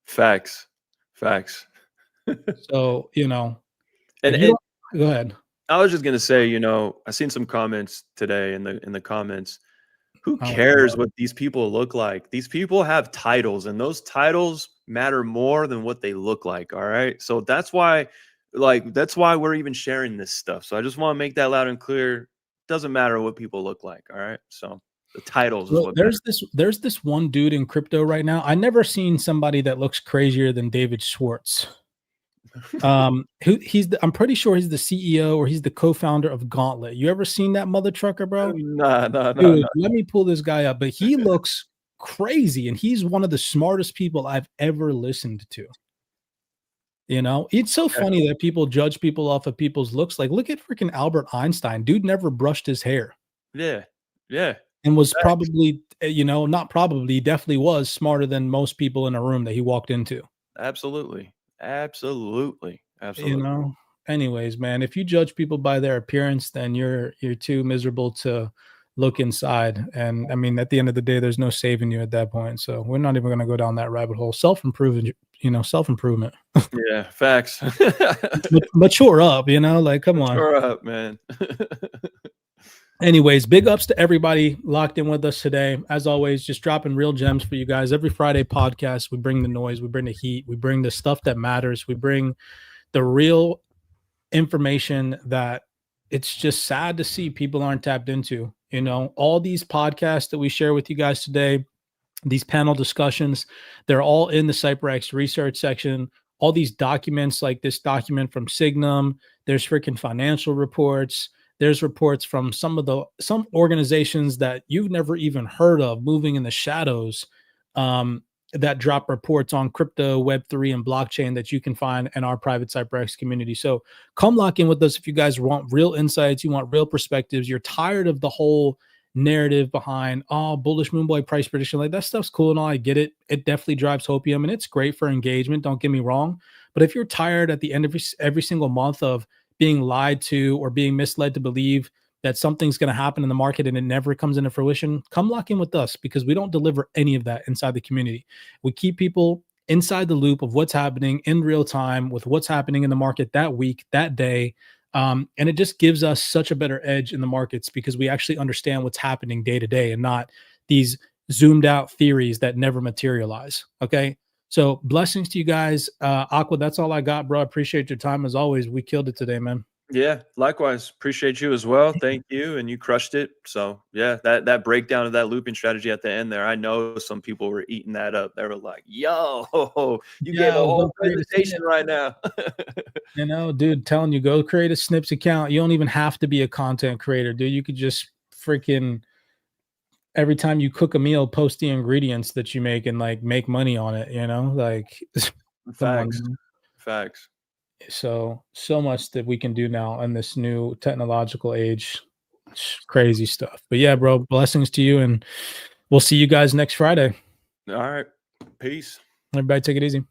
Facts. So, and go ahead. I was just gonna say, I seen some comments today in the comments. Who cares what these people look like? These people have titles, and those titles matter more than what they look like. All right. So that's why we're even sharing this stuff. So I just want to make that loud and clear. Doesn't matter what people look like. All right. So the titles is what there's this one dude in crypto right now. I never seen somebody that looks crazier than David Schwartz. I'm pretty sure he's the CEO or he's the co-founder of Gauntlet. You ever seen that mother trucker, bro? No. Let me pull this guy up, but he looks crazy and he's one of the smartest people I've ever listened to. It's so funny that people judge people off of people's looks. Like, look at freaking Albert Einstein. Dude never brushed his hair. Yeah. And was probably, definitely was smarter than most people in a room that he walked into. Absolutely. Anyways, man, if you judge people by their appearance, then you're too miserable to look inside. And I mean, at the end of the day, there's no saving you at that point. So we're not even going to go down that rabbit hole. Self-improvement. Yeah, facts. Mature up, come on. Mature up, man. Anyways, big ups to everybody locked in with us today. As always, just dropping real gems for you guys. Every Friday podcast, we bring the noise, we bring the heat, we bring the stuff that matters, we bring the real information that it's just sad to see people aren't tapped into. All these podcasts that we share with you guys today, these panel discussions, they're all in the CyberX research section. All these documents, like this document from Signum, there's freaking financial reports. There's reports from some organizations that you've never even heard of, moving in the shadows, that drop reports on crypto, Web3, and blockchain that you can find in our private CyberX community. So come lock in with us if you guys want real insights, you want real perspectives, you're tired of the whole narrative behind, oh, bullish moonboy price prediction. Like, that stuff's cool and all, I get it. It definitely drives hopium and it's great for engagement, don't get me wrong. But if you're tired at the end of every single month of being lied to or being misled to believe that something's going to happen in the market and it never comes into fruition, come lock in with us, because we don't deliver any of that inside the community. We keep people inside the loop of what's happening in real time with what's happening in the market that week, that day. And it just gives us such a better edge in the markets because we actually understand what's happening day to day and not these zoomed out theories that never materialize. Okay. So blessings to you guys. Aqua, that's all I got, bro. I appreciate your time as always. We killed it today, man. Yeah, likewise. Appreciate you as well. Thank you. And you crushed it. So yeah, that breakdown of that looping strategy at the end there, I know some people were eating that up. They were like, yo, you gave a whole presentation right now. You know, dude, telling you, go create a Snips account. You don't even have to be a content creator, dude. You could just freaking, every time you cook a meal, post the ingredients that you make and like make money on it, you know? Like come on, Facts. man. Facts. So much that we can do now in this new technological age. It's crazy stuff. But yeah, bro, blessings to you, and we'll see you guys next Friday. All right. Peace. Everybody take it easy.